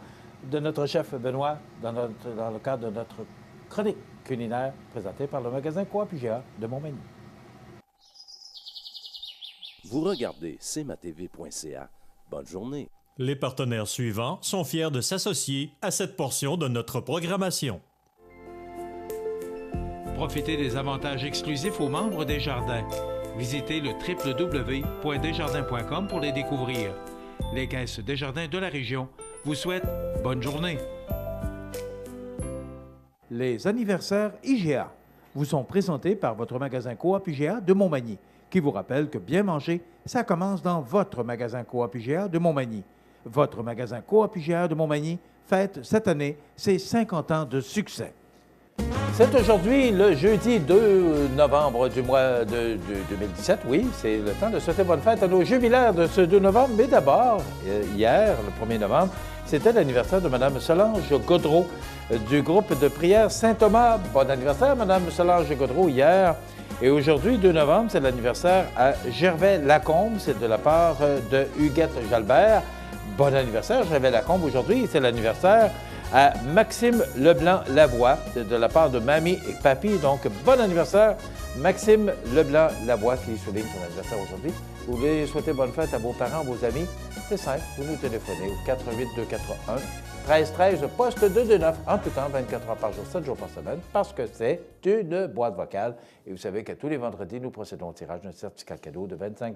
de notre chef Benoît dans le cadre de notre chronique culinaire présentée par le magasin Coop IGA de Montmagny. Vous regardez cmatv.ca. Bonne journée. Les partenaires suivants sont fiers de s'associer à cette portion de notre programmation. Profitez des avantages exclusifs aux membres des Jardins. Visitez le www.desjardins.com pour les découvrir. Les caisses Desjardins de la région vous souhaitent bonne journée. Les anniversaires IGA vous sont présentés par votre magasin Coop IGA de Montmagny, qui vous rappelle que bien manger, ça commence dans votre magasin Coop IGA de Montmagny. Votre magasin Coop IGA de Montmagny fête cette année ses 50 ans de succès. C'est aujourd'hui le jeudi 2 novembre du mois de 2017. Oui, c'est le temps de souhaiter bonne fête à nos jubilaires de ce 2 novembre. Mais d'abord, hier, le 1er novembre, c'était l'anniversaire de Mme Solange Gaudreau du groupe de prière Saint-Thomas. Bon anniversaire, Mme Solange Gaudreau, hier. Et aujourd'hui, 2 novembre, c'est l'anniversaire à Gervais Lacombe. C'est de la part de Huguette Jalbert. Bon anniversaire, Gervais Lacombe. Aujourd'hui, c'est l'anniversaire à Maxime Leblanc-Lavoie, de la part de Mamie et Papy. Donc, bon anniversaire Maxime Leblanc-Lavoie qui souligne son anniversaire aujourd'hui. Vous voulez souhaiter bonne fête à vos parents, vos amis? C'est simple, vous nous téléphonez au 418-241-1313, poste 229, en tout temps, 24 heures par jour, 7 jours par semaine, parce que c'est une boîte vocale. Et vous savez que tous les vendredis, nous procédons au tirage d'un certificat cadeau de 25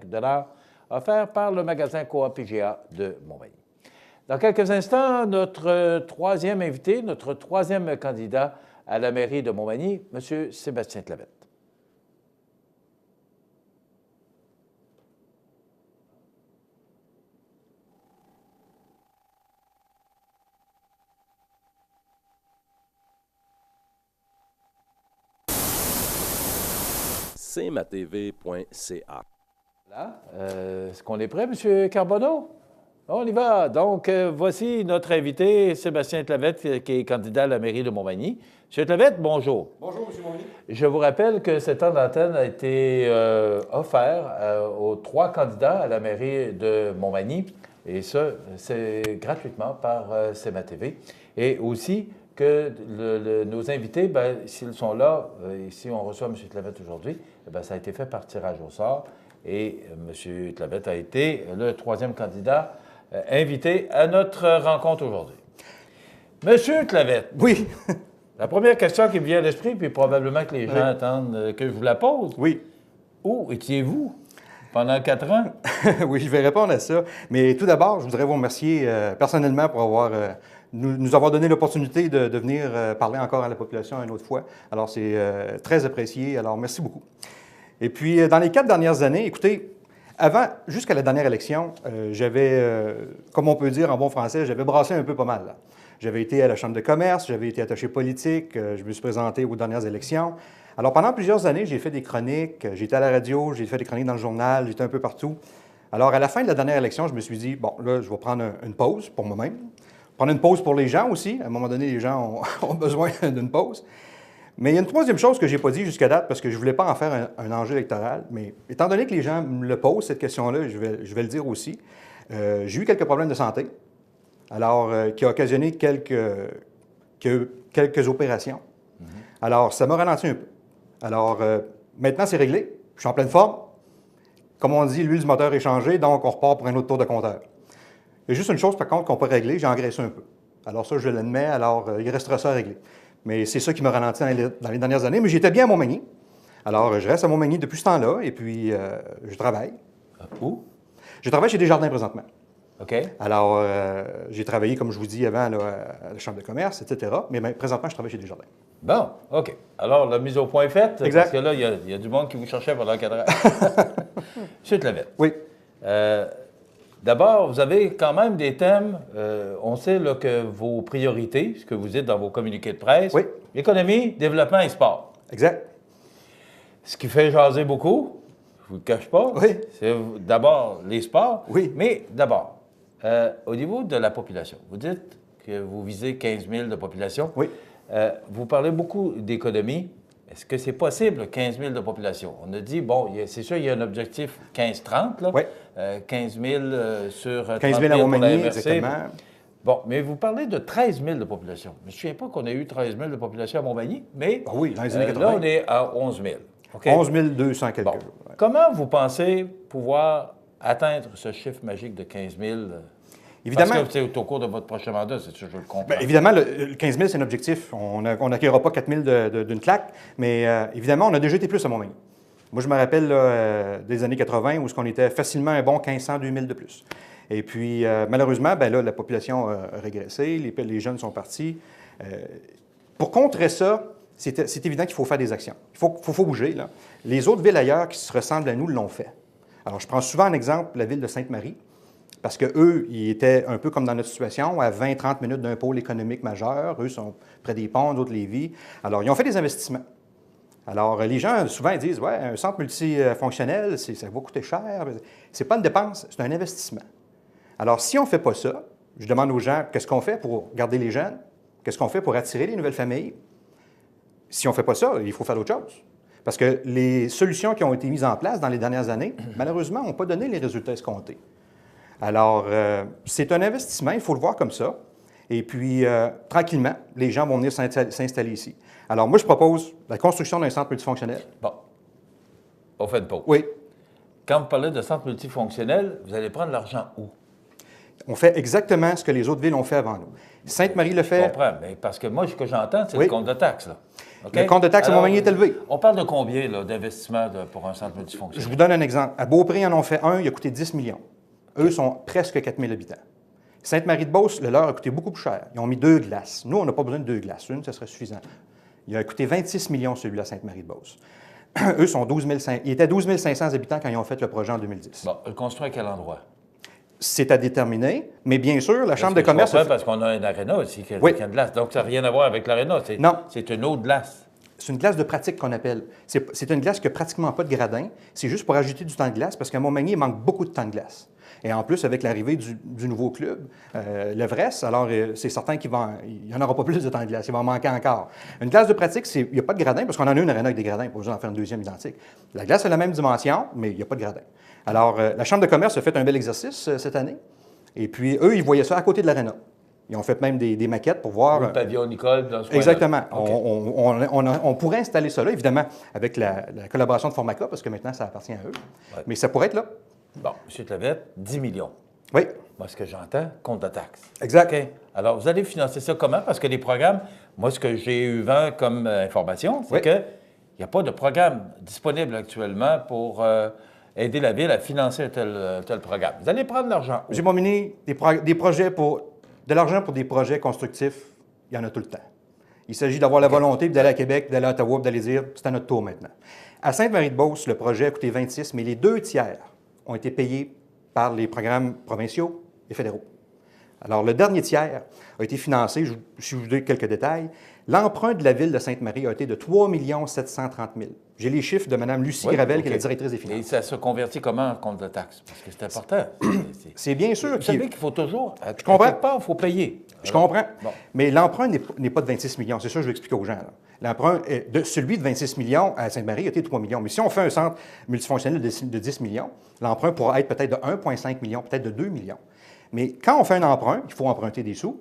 offert par le magasin Coop IGA de Montmagny. Dans quelques instants, notre troisième invité, notre troisième candidat à la mairie de Montmagny, M. Sébastien Clavette. cmatv.ca. Là, est-ce qu'on est prêt, M. Carbonneau? On y va. Donc, voici notre invité, Sébastien Clavette, qui est candidat à la mairie de Montmagny. M. Clavette, bonjour. Bonjour, M. Montmagny. Je vous rappelle que cet temps d'antenne a été offert aux 3 candidats à la mairie de Montmagny, et ça, c'est gratuitement par CMA-TV. Et aussi que nos invités, bien, s'ils sont là, et si on reçoit M. Clavette aujourd'hui, bien, ça a été fait par tirage au sort. Et M. Clavette a été le 3e candidat invité à notre rencontre aujourd'hui. Monsieur Clavette. Oui. La première question qui me vient à l'esprit, puis probablement que les gens attendent que je vous la pose. Oui. Où étiez-vous pendant 4 ans? Oui, je vais répondre à ça. Mais tout d'abord, je voudrais vous remercier personnellement pour avoir nous avoir donné l'opportunité de venir parler encore à la population une autre fois. Alors, c'est très apprécié. Alors, merci beaucoup. Et puis, dans les 4 dernières années, écoutez, avant, jusqu'à la dernière élection, j'avais, comme on peut dire en bon français, j'avais brassé un peu pas mal. J'avais été à la Chambre de commerce, j'avais été attaché politique, je me suis présenté aux dernières élections. Alors, pendant plusieurs années, j'ai fait des chroniques, j'étais à la radio, j'ai fait des chroniques dans le journal, j'étais un peu partout. Alors, à la fin de la dernière élection, je me suis dit, bon, là, je vais prendre une pause pour moi-même. Prendre une pause pour les gens aussi. À un moment donné, les gens ont besoin d'une pause. Mais il y a une troisième chose que je n'ai pas dit jusqu'à date, parce que je ne voulais pas en faire un enjeu électoral, mais étant donné que les gens me le posent, cette question-là, je vais le dire aussi. J'ai eu quelques problèmes de santé, alors qui a occasionné quelques opérations. Alors, ça m'a ralenti un peu. Alors, maintenant, c'est réglé. Je suis en pleine forme. Comme on dit, l'huile du moteur est changée, donc on repart pour un autre tour de compteur. Il y a juste une chose, par contre, qu'on peut régler, j'ai engraissé un peu. Alors ça, je l'admets, alors il restera ça à régler. Mais c'est ça qui m'a ralenti dans les dernières années. Mais j'étais bien à Montmagny. Alors, je reste à Montmagny depuis ce temps-là, et puis je travaille. Où? Je travaille chez Desjardins présentement. OK. Alors, j'ai travaillé, comme je vous dis avant, là, à la Chambre de commerce, etc. Mais présentement, je travaille chez Desjardins. Bon, OK. Alors, la mise au point est faite. Exact. Parce que là, il y a du monde qui vous cherchait pendant 4 ans. M. Clavette. Oui. D'abord, vous avez quand même des thèmes. On sait là, que vos priorités, ce que vous dites dans vos communiqués de presse, oui. Économie, développement et sport. Exact. Ce qui fait jaser beaucoup, je ne vous le cache pas, oui. C'est d'abord les sports. Oui. Mais d'abord, au niveau de la population, vous dites que vous visez 15 000 de population. Oui. Vous parlez beaucoup d'économie. Est-ce que c'est possible, 15 000 de population? On a dit, bon, c'est sûr, il y a un objectif 15-30, là. Oui. 15 000 sur 30 15 000 à Montmagny, exactement. Bon, mais vous parlez de 13 000 de population. Je ne me souviens pas qu'on ait eu 13 000 de population à Montmagny, mais oui, dans les années 80. Là, on est à 11 000. Okay? 11 200 quelques. Bon. Ouais. Comment vous pensez pouvoir atteindre ce chiffre magique de 15 000? Évidemment. Parce que c'est au cours de votre prochain mandat, c'est sûr, je le comprends. Bien, évidemment, le 15 000, c'est un objectif. On n'accueillera pas 4 000 d'une claque, mais évidemment, on a déjà été plus à Montmagny. Moi, je me rappelle là, des années 80 où on était facilement un bon 1500, 2000 de plus. Et puis, malheureusement, bien là, la population a régressé, les jeunes sont partis. Pour contrer ça, c'est évident qu'il faut faire des actions. Il faut bouger, là. Les autres villes ailleurs qui se ressemblent à nous l'ont fait. Alors, je prends souvent en exemple la ville de Sainte-Marie, parce qu'eux, ils étaient un peu comme dans notre situation, à 20-30 minutes d'un pôle économique majeur. Eux sont près des ponts, d'autres Lévis. Alors, ils ont fait des investissements. Alors, les gens, souvent, ils disent, ouais, un centre multifonctionnel, ça va coûter cher. Ce n'est pas une dépense, c'est un investissement. Alors, si on ne fait pas ça, je demande aux gens, qu'est-ce qu'on fait pour garder les jeunes? Qu'est-ce qu'on fait pour attirer les nouvelles familles? Si on ne fait pas ça, il faut faire d'autres choses. Parce que les solutions qui ont été mises en place dans les dernières années, malheureusement, n'ont pas donné les résultats escomptés. Alors, c'est un investissement, il faut le voir comme ça. Et puis, tranquillement, les gens vont venir s'installer ici. Alors, moi, je propose la construction d'un centre multifonctionnel. Bon. On fait une pause. Oui. Quand vous parlez de centre multifonctionnel, vous allez prendre l'argent où? On fait exactement ce que les autres villes ont fait avant nous. Sainte-Marie le fait. Je comprends, mais parce que moi, ce que j'entends, c'est le compte de taxes. Là. Okay? Le compte de taxes à Montmagny est élevé. On parle de combien d'investissement pour un centre multifonctionnel? Je vous donne un exemple. À Beaupré, ils en ont fait un, il a coûté 10 millions. Eux sont presque 4 000 habitants. Sainte-Marie-de-Beauce, le leur a coûté beaucoup plus cher. Ils ont mis 2 glaces. Nous, on n'a pas besoin de 2 glaces. Une, ça serait suffisant. Il a coûté 26 millions, celui-là, Sainte-Marie-de-Beauce. Eux sont 12 500. Ils étaient 12 500 habitants quand ils ont fait le projet en 2010. Bon, le construit à quel endroit? C'est à déterminer, mais bien sûr, la Chambre de commerce... Parce qu'on a un aréna aussi qui a une glace. Donc, ça n'a rien à voir avec l'aréna. Non. C'est une autre glace. C'est une glace de pratique qu'on appelle. C'est une glace qui n'a pratiquement pas de gradin. C'est juste pour ajouter du temps de glace, parce qu'à Montmagny, il manque beaucoup de temps de glace. Et en plus, avec l'arrivée du nouveau club, l'Everest, alors c'est certain qu'il n'y en aura pas plus de temps de glace. Il va en manquer encore. Une glace de pratique, il n'y a pas de gradin, parce qu'on en a une aréna avec des gradins. Pas besoin d'en faire une deuxième identique. La glace a la même dimension, mais il n'y a pas de gradin. Alors, la Chambre de commerce a fait un bel exercice cette année. Et puis, eux, ils voyaient ça à côté de l'aréna. Ils ont fait même des maquettes pour voir... Le pavillon Nicole dans ce coin-là. Exactement. Okay. On pourrait installer ça là, évidemment, avec la collaboration de Formaca, parce que maintenant, ça appartient à eux. Ouais. Mais ça pourrait être là. Bon, M. Clavette, 10 millions. Oui. Moi, ce que j'entends, compte de taxes. Exact. OK. Alors, vous allez financer ça comment? Parce que les programmes, moi, ce que j'ai eu vent comme information, c'est qu'il n'y a pas de programme disponible actuellement pour... aider la Ville à financer un tel programme. Vous allez prendre l'argent. M. Montmagny, de l'argent pour des projets constructifs, il y en a tout le temps. Il s'agit d'avoir la volonté d'aller à Québec, d'aller à Ottawa, d'aller dire c'est à notre tour maintenant. À Sainte-Marie-de-Beauce, le projet a coûté 26, mais les 2 tiers ont été payés par les programmes provinciaux et fédéraux. Alors, le dernier tiers a été financé, si je vous donne quelques détails, l'emprunt de la Ville de Sainte-Marie a été de 3 730 000. J'ai les chiffres de Mme Lucie Gravel, qui est la directrice des finances. Et ça se convertit comment en compte de taxes? Parce que c'est important. C'est bien sûr. Vous savez qu'il faut toujours, je comprends. quelque part, il faut payer. Je comprends. Bon. Mais l'emprunt n'est pas de 26 millions. C'est ça que je vais expliquer aux gens. L'emprunt, celui de 26 millions à Sainte-Marie a été 3 millions. Mais si on fait un centre multifonctionnel de 10 millions, l'emprunt pourra être peut-être de 1,5 million, peut-être de 2 millions. Mais quand on fait un emprunt, il faut emprunter des sous,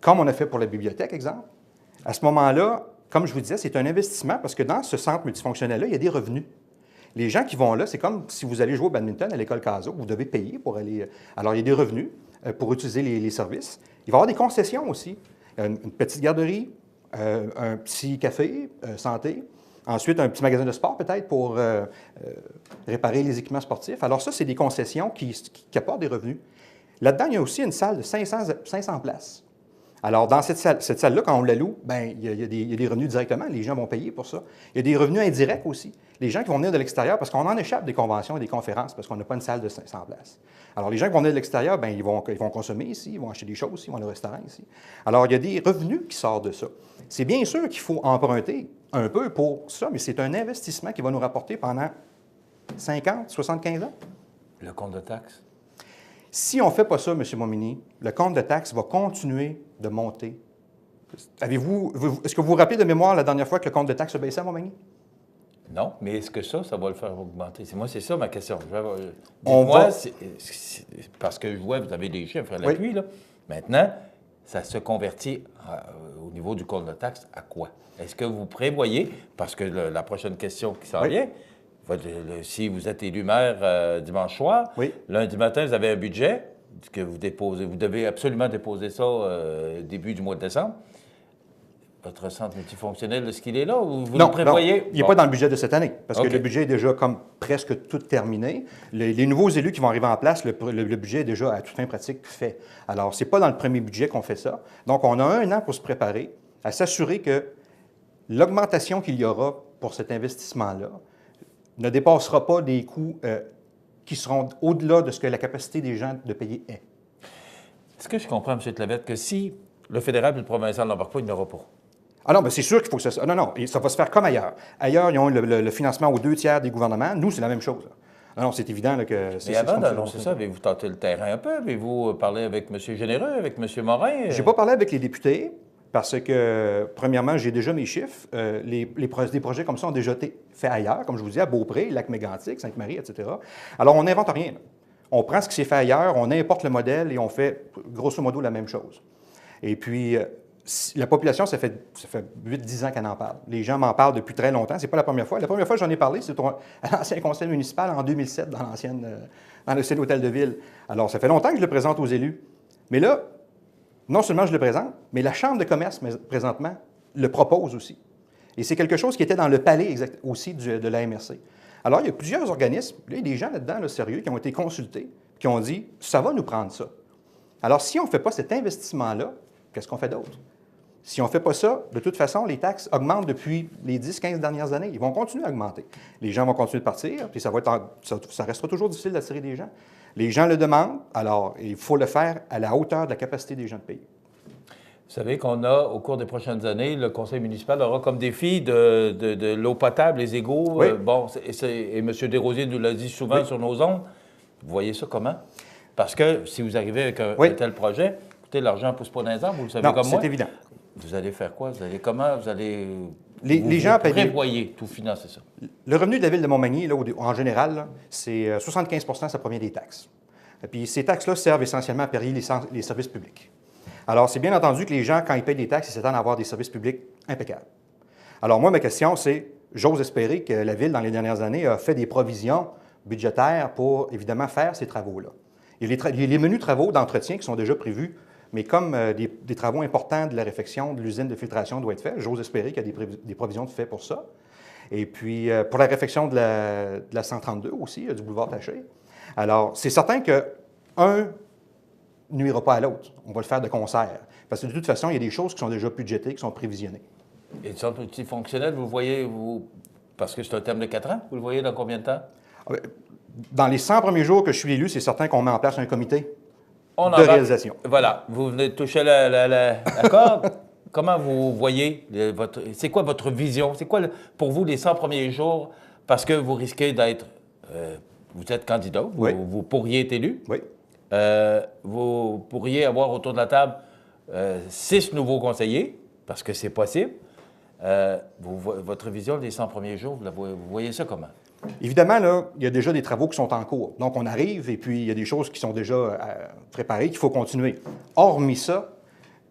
comme on a fait pour la bibliothèque, exemple. À ce moment-là, comme je vous disais, c'est un investissement parce que dans ce centre multifonctionnel-là, il y a des revenus. Les gens qui vont là, c'est comme si vous allez jouer au badminton à l'école Caso, vous devez payer pour aller... Alors, il y a des revenus pour utiliser les services. Il va y avoir des concessions aussi. Une petite garderie, un petit café, santé. Ensuite, un petit magasin de sport peut-être pour réparer les équipements sportifs. Alors ça, c'est des concessions qui apportent des revenus. Là-dedans, il y a aussi une salle de 500 places. Alors, dans cette salle-là, quand on la loue, bien, il y a des revenus directement. Les gens vont payer pour ça. Il y a des revenus indirects aussi. Les gens qui vont venir de l'extérieur, parce qu'on en échappe des conventions et des conférences, parce qu'on n'a pas une salle de 500 places. Alors, les gens qui vont venir de l'extérieur, bien, ils vont consommer ici, ils vont acheter des choses ici, ils vont aller au restaurant ici. Alors, il y a des revenus qui sortent de ça. C'est bien sûr qu'il faut emprunter un peu pour ça, mais c'est un investissement qui va nous rapporter pendant 50, 75 ans. Le compte de taxes? Si on ne fait pas ça, M. Montmagny, le compte de taxes va continuer de monter. Est-ce que vous vous rappelez de mémoire la dernière fois que le compte de taxes a baissé à Montmagny? Non, mais est-ce que ça va le faire augmenter? C'est ça ma question. Parce que je vois, vous avez des chiffres à l'appui, là. Maintenant, ça se convertit au niveau du compte de taxes à quoi? Est-ce que vous prévoyez, parce que la prochaine question qui s'en vient, si vous êtes élu maire dimanche soir, lundi matin, vous avez un budget que vous déposez. Vous devez absolument déposer ça début du mois de décembre. Votre centre multifonctionnel, est-ce qu'il est là ou vous le prévoyez? Non, il n'est pas dans le budget de cette année, parce que le budget est déjà comme presque tout terminé. Les nouveaux élus qui vont arriver en place, le budget est déjà à toute fin pratique fait. Alors, ce n'est pas dans le premier budget qu'on fait ça. Donc, on a 1 an pour se préparer à s'assurer que l'augmentation qu'il y aura pour cet investissement-là ne dépassera pas des coûts qui seront au-delà de ce que la capacité des gens de payer est. Est-ce que je comprends, M. Clavette, que si le fédéral et le provincial n'embarquent pas, il n'y aura pas? Ah non, bien c'est sûr qu'il faut que ça... Non, ça va se faire comme ailleurs. Ailleurs, ils ont le financement aux 2 tiers des gouvernements. Nous, c'est la même chose. Non, c'est évident là, que... Mais avant d'annoncer ça, avez-vous tenté le terrain un peu? Avez-vous parlé avec M. Généreux, avec M. Morin? Je n'ai pas parlé avec les députés parce que, premièrement, j'ai déjà mes chiffres. Des projets comme ça ont déjà été faits ailleurs, comme je vous dis, à Beaupré, Lac-Mégantic, Sainte-Marie, etc. Alors, on n'invente rien. On prend ce qui s'est fait ailleurs, on importe le modèle et on fait, grosso modo, la même chose. Et puis... la population, ça fait 8-10 ans qu'elle en parle. Les gens m'en parlent depuis très longtemps. Ce n'est pas la première fois. La première fois que j'en ai parlé, c'est à l'ancien conseil municipal en 2007, dans l'ancien hôtel de ville. Alors, ça fait longtemps que je le présente aux élus. Mais là, non seulement je le présente, mais la Chambre de commerce, présentement, le propose aussi. Et c'est quelque chose qui était dans le palais aussi de la MRC. Alors, il y a plusieurs organismes, là, il y a des gens là-dedans, sérieux, qui ont été consultés, qui ont dit « ça va nous prendre ça ». Alors, si on ne fait pas cet investissement-là, qu'est-ce qu'on fait d'autre? Si on ne fait pas ça, de toute façon, les taxes augmentent depuis les 10-15 dernières années. Ils vont continuer à augmenter. Les gens vont continuer de partir, puis ça restera toujours difficile d'attirer des gens. Les gens le demandent, alors il faut le faire à la hauteur de la capacité des gens de payer. Vous savez qu'on a, au cours des prochaines années, le conseil municipal aura comme défi de l'eau potable, les égouts. Oui. Et M. Desrosiers nous l'a dit souvent sur nos ondes. Vous voyez ça comment? Parce que si vous arrivez avec un tel projet, écoutez, l'argent ne pousse pas dans les arbres, vous le savez comme moi. C'est évident. Vous allez faire quoi? Comment? Vous allez... Les gens payent... prévoyez tout financer ça. Le revenu de la ville de Montmagny, là, en général, c'est 75 ça provient des taxes. Et puis ces taxes-là servent essentiellement à payer les services publics. Alors, c'est bien entendu que les gens, quand ils payent des taxes, ils s'attendent à avoir des services publics impeccables. Alors, moi, ma question, c'est, j'ose espérer que la ville, dans les dernières années, a fait des provisions budgétaires pour, évidemment, faire ces travaux-là. Il y a les menus travaux d'entretien qui sont déjà prévus, mais comme des travaux importants de la réfection de l'usine de filtration doivent être faits, j'ose espérer qu'il y a des provisions de fait pour ça. Et puis, pour la réfection de la 132 aussi, du boulevard Taché. Alors, c'est certain qu'un nuira pas à l'autre. On va le faire de concert. Parce que de toute façon, il y a des choses qui sont déjà budgétées, qui sont prévisionnées. Et le centre multifonctionnel, vous le voyez, parce que c'est un terme de 4 ans, vous le voyez dans combien de temps? Dans les 100 premiers jours que je suis élu, c'est certain qu'on met en place un comité de réalisation. Voilà. Vous venez de toucher l'accord. Comment vous voyez c'est quoi votre vision? C'est quoi, pour vous, les 100 premiers jours? Parce que vous risquez d'être... vous êtes candidat, vous pourriez être élu. Oui. Vous pourriez avoir autour de la table 6 nouveaux conseillers, parce que c'est possible. Votre vision des 100 premiers jours, vous voyez ça comment? Évidemment, là, il y a déjà des travaux qui sont en cours. Donc, on arrive et puis il y a des choses qui sont déjà préparées, qu'il faut continuer. Hormis ça,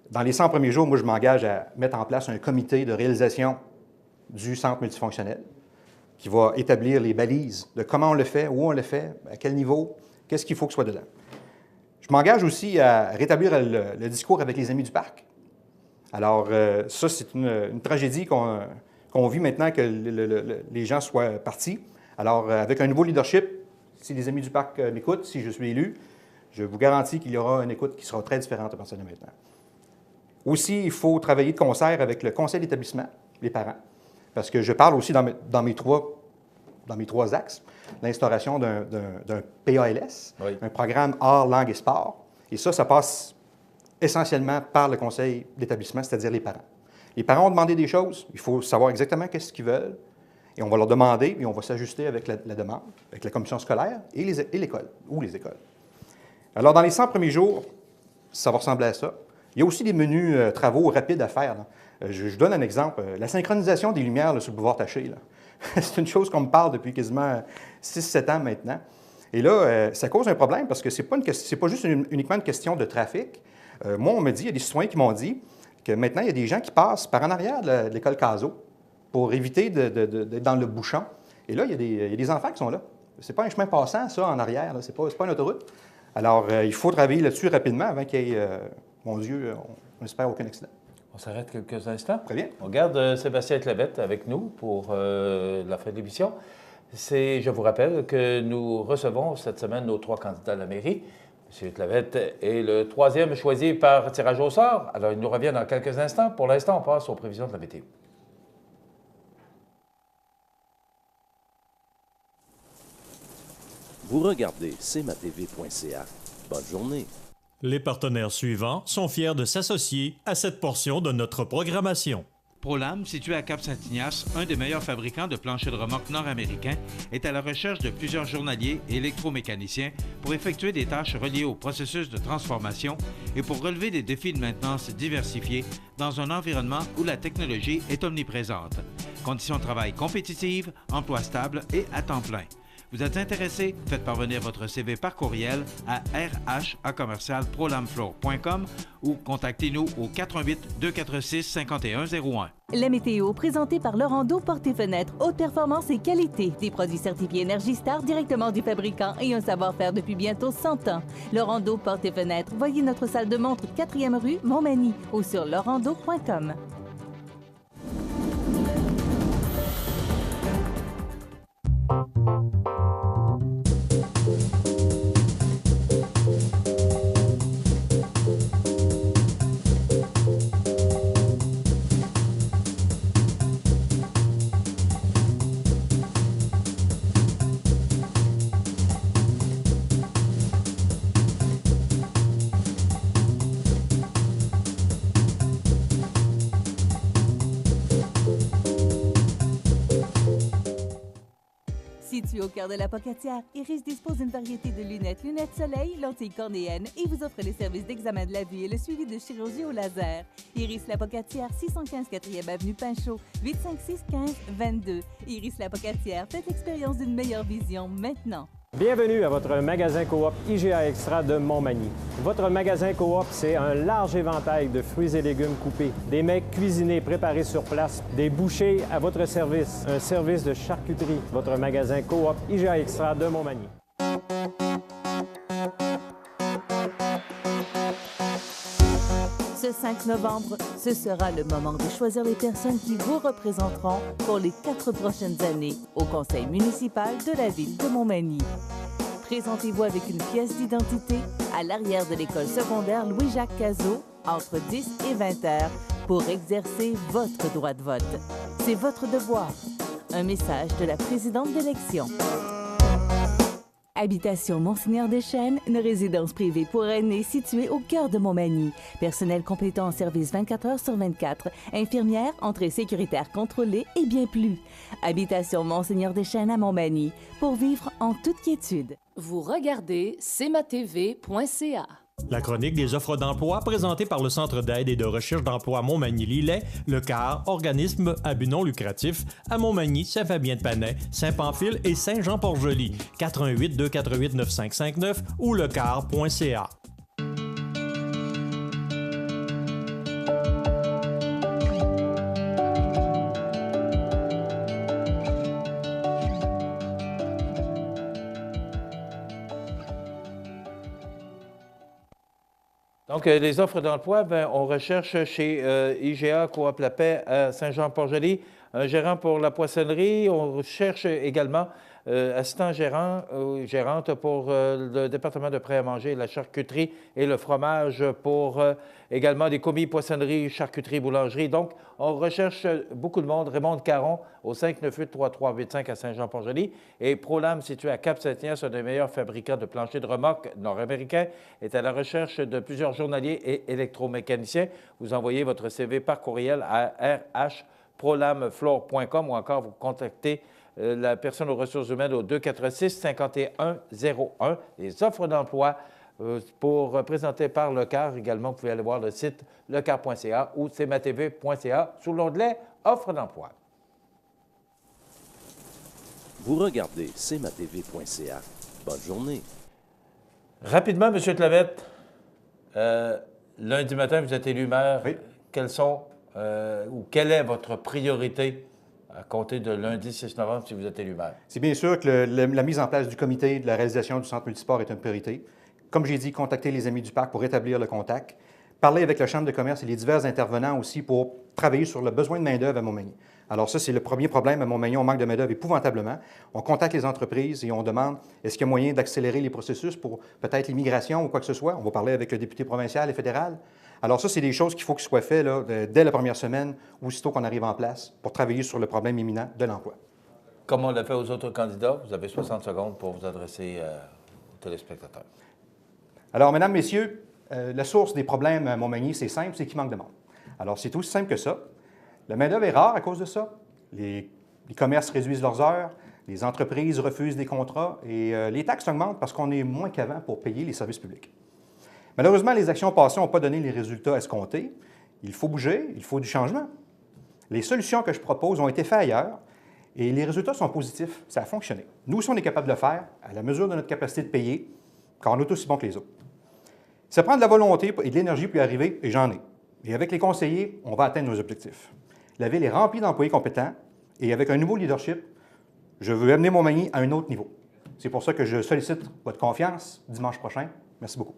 dans les 100 premiers jours, moi, je m'engage à mettre en place un comité de réalisation du centre multifonctionnel qui va établir les balises de comment on le fait, où on le fait, à quel niveau, qu'est-ce qu'il faut que ce soit dedans. Je m'engage aussi à rétablir le discours avec les amis du parc. Alors, ça, c'est une tragédie qu'on vit maintenant que les gens soient partis. Alors, avec un nouveau leadership, si les amis du parc m'écoutent, si je suis élu, je vous garantis qu'il y aura une écoute qui sera très différente à partir de maintenant. Aussi, il faut travailler de concert avec le conseil d'établissement, les parents, parce que je parle aussi dans mes trois axes, l'instauration d'un PALS, un programme art, langue et sport. Et ça passe essentiellement par le conseil d'établissement, c'est-à-dire les parents. Les parents ont demandé des choses, il faut savoir exactement qu'est-ce qu'ils veulent, et on va leur demander, et on va s'ajuster avec la demande, avec la commission scolaire et l'école, ou les écoles. Alors, dans les 100 premiers jours, ça va ressembler à ça. Il y a aussi des menus travaux rapides à faire. Je donne un exemple. La synchronisation des lumières là, sur le boulevard Taché, c'est une chose qu'on me parle depuis quasiment 6-7 ans maintenant. Et là, ça cause un problème parce que ce n'est pas juste uniquement une question de trafic. Moi, on me dit, il y a des citoyens qui m'ont dit que maintenant, il y a des gens qui passent par en arrière de l'école Cazot pour éviter d'être dans le bouchon. Et là, il y a des enfants qui sont là. Ce n'est pas un chemin passant, ça, en arrière. Ce n'est pas une autoroute. Alors, il faut travailler là-dessus rapidement avant qu'il y ait, mon Dieu, on espère aucun accident. On s'arrête quelques instants. Très bien. On garde Sébastien Clavette avec nous pour la fin de l'émission. Je vous rappelle que nous recevons cette semaine nos 3 candidats à la mairie. M. Clavette est le 3e choisi par tirage au sort. Alors, il nous revient dans quelques instants. Pour l'instant, on passe aux prévisions de la météo. Vous regardez cmatv.ca. Bonne journée. Les partenaires suivants sont fiers de s'associer à cette portion de notre programmation. ProLam, situé à Cap-Saint-Ignace, un des meilleurs fabricants de planchers de remorque nord-américains, est à la recherche de plusieurs journaliers et électromécaniciens pour effectuer des tâches reliées au processus de transformation et pour relever des défis de maintenance diversifiés dans un environnement où la technologie est omniprésente. Conditions de travail compétitives, emploi stable et à temps plein. Vous êtes intéressé? Faites parvenir votre CV par courriel à rh@prolamfloor.com ou contactez-nous au 418-246-5101. La météo, présentée par Lorando Portes et Fenêtres, haute performance et qualité. Des produits certifiés Énergie Star directement du fabricant et un savoir-faire depuis bientôt 100 ans. Lorando Portes et Fenêtres, voyez notre salle de montre 4e rue Montmagny ou sur lorando.com. Situé au cœur de la Pocatière, Iris dispose d'une variété de lunettes soleil, lentilles cornéennes et vous offre les services d'examen de la vue et le suivi de chirurgie au laser. Iris la Pocatière, 615 4e avenue Pinchot, 856 15 22. Iris la Pocatière, faites l'expérience d'une meilleure vision maintenant. Bienvenue à votre magasin Coop IGA Extra de Montmagny. Votre magasin Coop, c'est un large éventail de fruits et légumes coupés, des mets cuisinés préparés sur place, des bouchées à votre service, un service de charcuterie. Votre magasin Coop IGA Extra de Montmagny. Ce 5 novembre, ce sera le moment de choisir les personnes qui vous représenteront pour les 4 prochaines années au conseil municipal de la ville de Montmagny. Présentez-vous avec une pièce d'identité à l'arrière de l'école secondaire Louis-Jacques Cazot entre 10 et 20 heures pour exercer votre droit de vote. C'est votre devoir. Un message de la présidente d'élection. Habitation Monseigneur Deschênes, une résidence privée pour aînés située au cœur de Montmagny. Personnel complétant en service 24 heures sur 24. Infirmière, entrée sécuritaire contrôlée et bien plus. Habitation Monseigneur Deschênes à Montmagny, pour vivre en toute quiétude. Vous regardez cmatv.ca. La chronique des offres d'emploi présentée par le Centre d'aide et de recherche d'emploi Montmagny-Lillet, le CAR, organisme à but non lucratif, à Montmagny, Saint-Fabien-de-Panay, Saint-Pamphile et Saint-Jean-Port-Joli, 418-248-9559 ou lecar.ca. Donc, les offres d'emploi, on recherche chez IGA Coop La Paix à Saint-Jean-Port-Joli un gérant pour la poissonnerie. On cherche également assistant gérant ou gérante pour le département de prêt à manger, la charcuterie et le fromage pour également des commis poissonnerie, charcuterie, boulangerie. Donc, on recherche beaucoup de monde. Raymond Caron au 598-3385 à Saint-Jean-Port-Joli. Et Prolam, situé à Cap-Saint-Ignace, un des meilleurs fabricants de planchers de remorques nord-américains, est à la recherche de plusieurs journaliers et électromécaniciens. Vous envoyez votre CV par courriel à rh@prolamfloor.com ou encore vous contactez la personne aux ressources humaines au 246-5101. Les offres d'emploi pour présenter par le CAR. Également, vous pouvez aller voir le site lecar.ca ou cmatv.ca sous l'onglet Offres d'emploi. Vous regardez cmatv.ca. Bonne journée. Rapidement, M. Clavette, lundi matin, vous êtes élu maire. Oui. Quelles sont ou quelle est votre priorité à compter de lundi 6 novembre si vous êtes élu maire? C'est bien sûr que la mise en place du comité de la réalisation du centre multisport est une priorité. Comme j'ai dit, contacter les amis du parc pour établir le contact. Parler avec la Chambre de commerce et les divers intervenants aussi pour travailler sur le besoin de main-d'œuvre à Montmagny. Alors ça, c'est le premier problème à Montmagny. On manque de main-d'œuvre épouvantablement. On contacte les entreprises et on demande est-ce qu'il y a moyen d'accélérer les processus pour peut-être l'immigration ou quoi que ce soit. On va parler avec le député provincial et fédéral. Alors ça, c'est des choses qu'il faut que soient faites là, dès la première semaine, aussitôt qu'on arrive en place, pour travailler sur le problème imminent de l'emploi. Comme on l'a fait aux autres candidats, vous avez 60 secondes pour vous adresser aux téléspectateurs. Alors, mesdames, messieurs, la source des problèmes à Montmagny, c'est simple, c'est qu'il manque de monde. Alors, c'est aussi simple que ça. La main-d'œuvre est rare à cause de ça. Les commerces réduisent leurs heures, les entreprises refusent des contrats et les taxes augmentent parce qu'on est moins qu'avant pour payer les services publics. Malheureusement, les actions passées n'ont pas donné les résultats escomptés. Il faut bouger, il faut du changement. Les solutions que je propose ont été faites ailleurs Et les résultats sont positifs. Ça a fonctionné. Nous aussi, on est capable de le faire à la mesure de notre capacité de payer, car on est aussi bon que les autres. Ça prend de la volonté et de l'énergie pour y arriver, et j'en ai. Et avec les conseillers, on va atteindre nos objectifs. La Ville est remplie d'employés compétents, et avec un nouveau leadership, je veux amener Montmagny à un autre niveau. C'est pour ça que je sollicite votre confiance dimanche prochain. Merci beaucoup.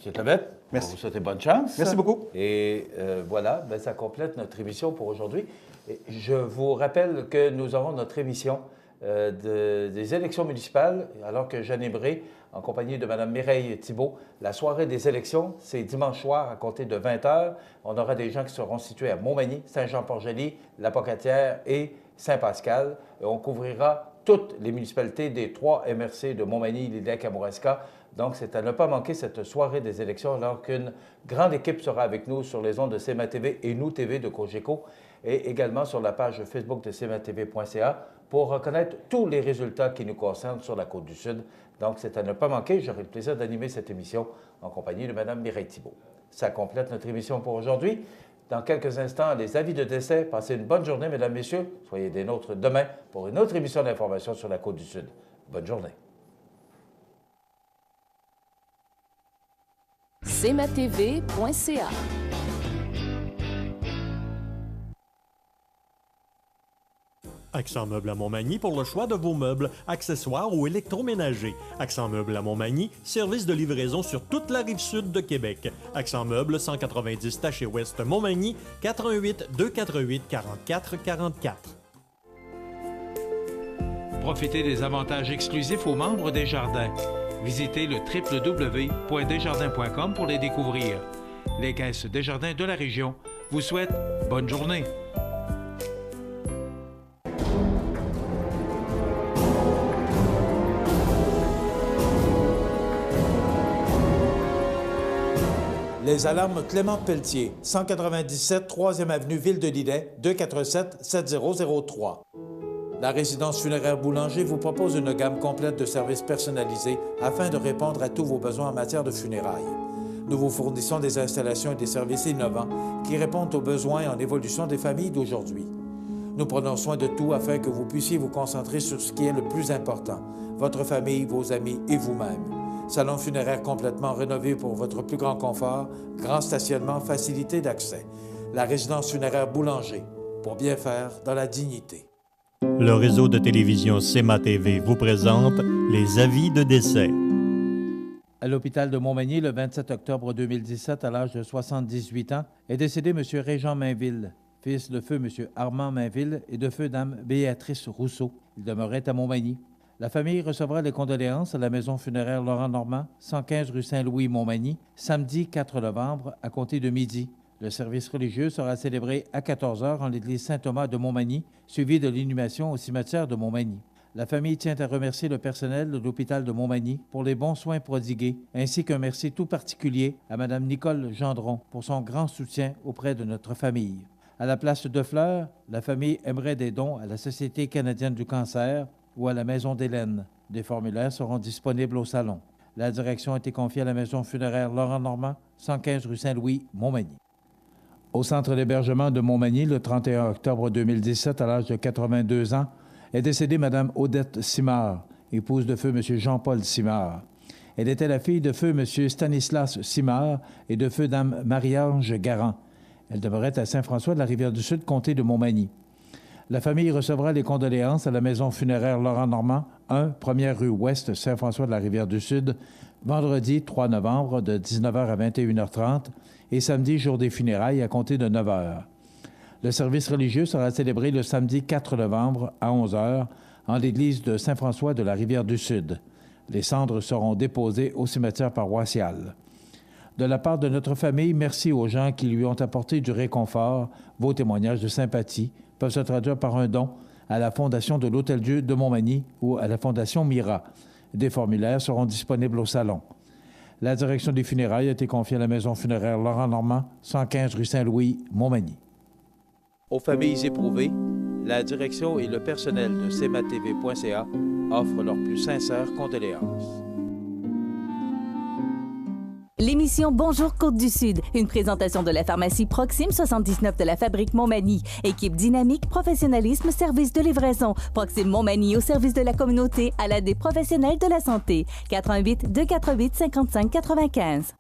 M. Clavette, merci. On vous souhaite bonne chance. Merci beaucoup. Et voilà, bien, ça complète notre émission pour aujourd'hui. Et je vous rappelle que nous aurons notre émission des élections municipales, alors que j'animerai, en compagnie de Mme Mireille Thibault, la soirée des élections. C'est dimanche soir à compter de 20 h. On aura des gens qui seront situés à Montmagny, Saint-Jean-Port-Joli, La Pocatière et Saint-Pascal. Et on couvrira toutes les municipalités des 3 MRC de Montmagny, Lilley, Kamouraska. Donc, c'est à ne pas manquer cette soirée des élections, alors qu'une grande équipe sera avec nous sur les ondes de CMA TV et Nous TV de Cogeco, et également sur la page Facebook de cmatv.ca pour reconnaître tous les résultats qui nous concernent sur la Côte-du-Sud. Donc, c'est à ne pas manquer. J'aurai le plaisir d'animer cette émission en compagnie de Mme Mireille Thibault. Ça complète notre émission pour aujourd'hui. Dans quelques instants, les avis de décès. Passez une bonne journée, mesdames, messieurs. Soyez des nôtres demain pour une autre émission d'information sur la Côte-du-Sud. Bonne journée. cmatv.ca. Accent Meubles à Montmagny pour le choix de vos meubles, accessoires ou électroménagers. Accent Meubles à Montmagny, service de livraison sur toute la rive sud de Québec. Accent Meubles, 190 Taché-Ouest Montmagny, 418 248 44 44. Profitez des avantages exclusifs aux membres des Jardins. Visitez le www.desjardins.com pour les découvrir. Les caisses Desjardins de la région vous souhaitent bonne journée. Les alarmes Clément Pelletier, 197 3e avenue Ville de Lilley, 247-7003. La résidence funéraire Boulanger vous propose une gamme complète de services personnalisés afin de répondre à tous vos besoins en matière de funérailles. Nous vous fournissons des installations et des services innovants qui répondent aux besoins en évolution des familles d'aujourd'hui. Nous prenons soin de tout afin que vous puissiez vous concentrer sur ce qui est le plus important, votre famille, vos amis et vous-même. Salon funéraire complètement rénové pour votre plus grand confort, grand stationnement, facilité d'accès. La résidence funéraire Boulanger, pour bien faire dans la dignité. Le réseau de télévision CMA TV vous présente les avis de décès. À l'hôpital de Montmagny, le 27 octobre 2017, à l'âge de 78 ans, est décédé M. Régent Mainville, fils de feu M. Armand Mainville et de feu Dame Béatrice Rousseau. Il demeurait à Montmagny. La famille recevra les condoléances à la maison funéraire Laurent Normand, 115 rue Saint-Louis, Montmagny, samedi 4 novembre, à compter de midi. Le service religieux sera célébré à 14 h en l'église Saint-Thomas de Montmagny, suivi de l'inhumation au cimetière de Montmagny. La famille tient à remercier le personnel de l'hôpital de Montmagny pour les bons soins prodigués, ainsi qu'un merci tout particulier à Mme Nicole Gendron pour son grand soutien auprès de notre famille. À la place de fleurs, la famille aimerait des dons à la Société canadienne du cancer ou à la Maison d'Hélène. Des formulaires seront disponibles au salon. La direction a été confiée à la maison funéraire Laurent Normand, 115 rue Saint-Louis, Montmagny. Au centre d'hébergement de Montmagny, le 31 octobre 2017, à l'âge de 82 ans, est décédée Mme Odette Simard, épouse de feu M. Jean-Paul Simard. Elle était la fille de feu M. Stanislas Simard et de feu Dame Marie-Ange Garand. Elle demeurait à Saint-François de la Rivière-du-Sud, comté de Montmagny. La famille recevra les condoléances à la maison funéraire Laurent Normand, 1, 1er rue Ouest, Saint-François de la Rivière-du-Sud, vendredi 3 novembre de 19 h à 21 h 30 et samedi, jour des funérailles, à compter de 9 h. Le service religieux sera célébré le samedi 4 novembre à 11 h en l'église de Saint-François de la Rivière-du-Sud. Les cendres seront déposées au cimetière paroissial. De la part de notre famille, merci aux gens qui lui ont apporté du réconfort. Vos témoignages de sympathie peuvent se traduire par un don à la Fondation de l'Hôtel-Dieu de Montmagny ou à la Fondation Mira. Des formulaires seront disponibles au salon. La direction des funérailles a été confiée à la maison funéraire Laurent Normand, 115 rue Saint-Louis, Montmagny. Aux familles éprouvées, la direction et le personnel de cmatv.ca offrent leurs plus sincères condoléances. L'émission Bonjour Côte-du-Sud, une présentation de la pharmacie Proxime 79 de la Fabrique Montmagny. Équipe dynamique, professionnalisme, service de livraison. Proxime Montmagny au service de la communauté à l'aide des professionnels de la santé. 88 248 55 95.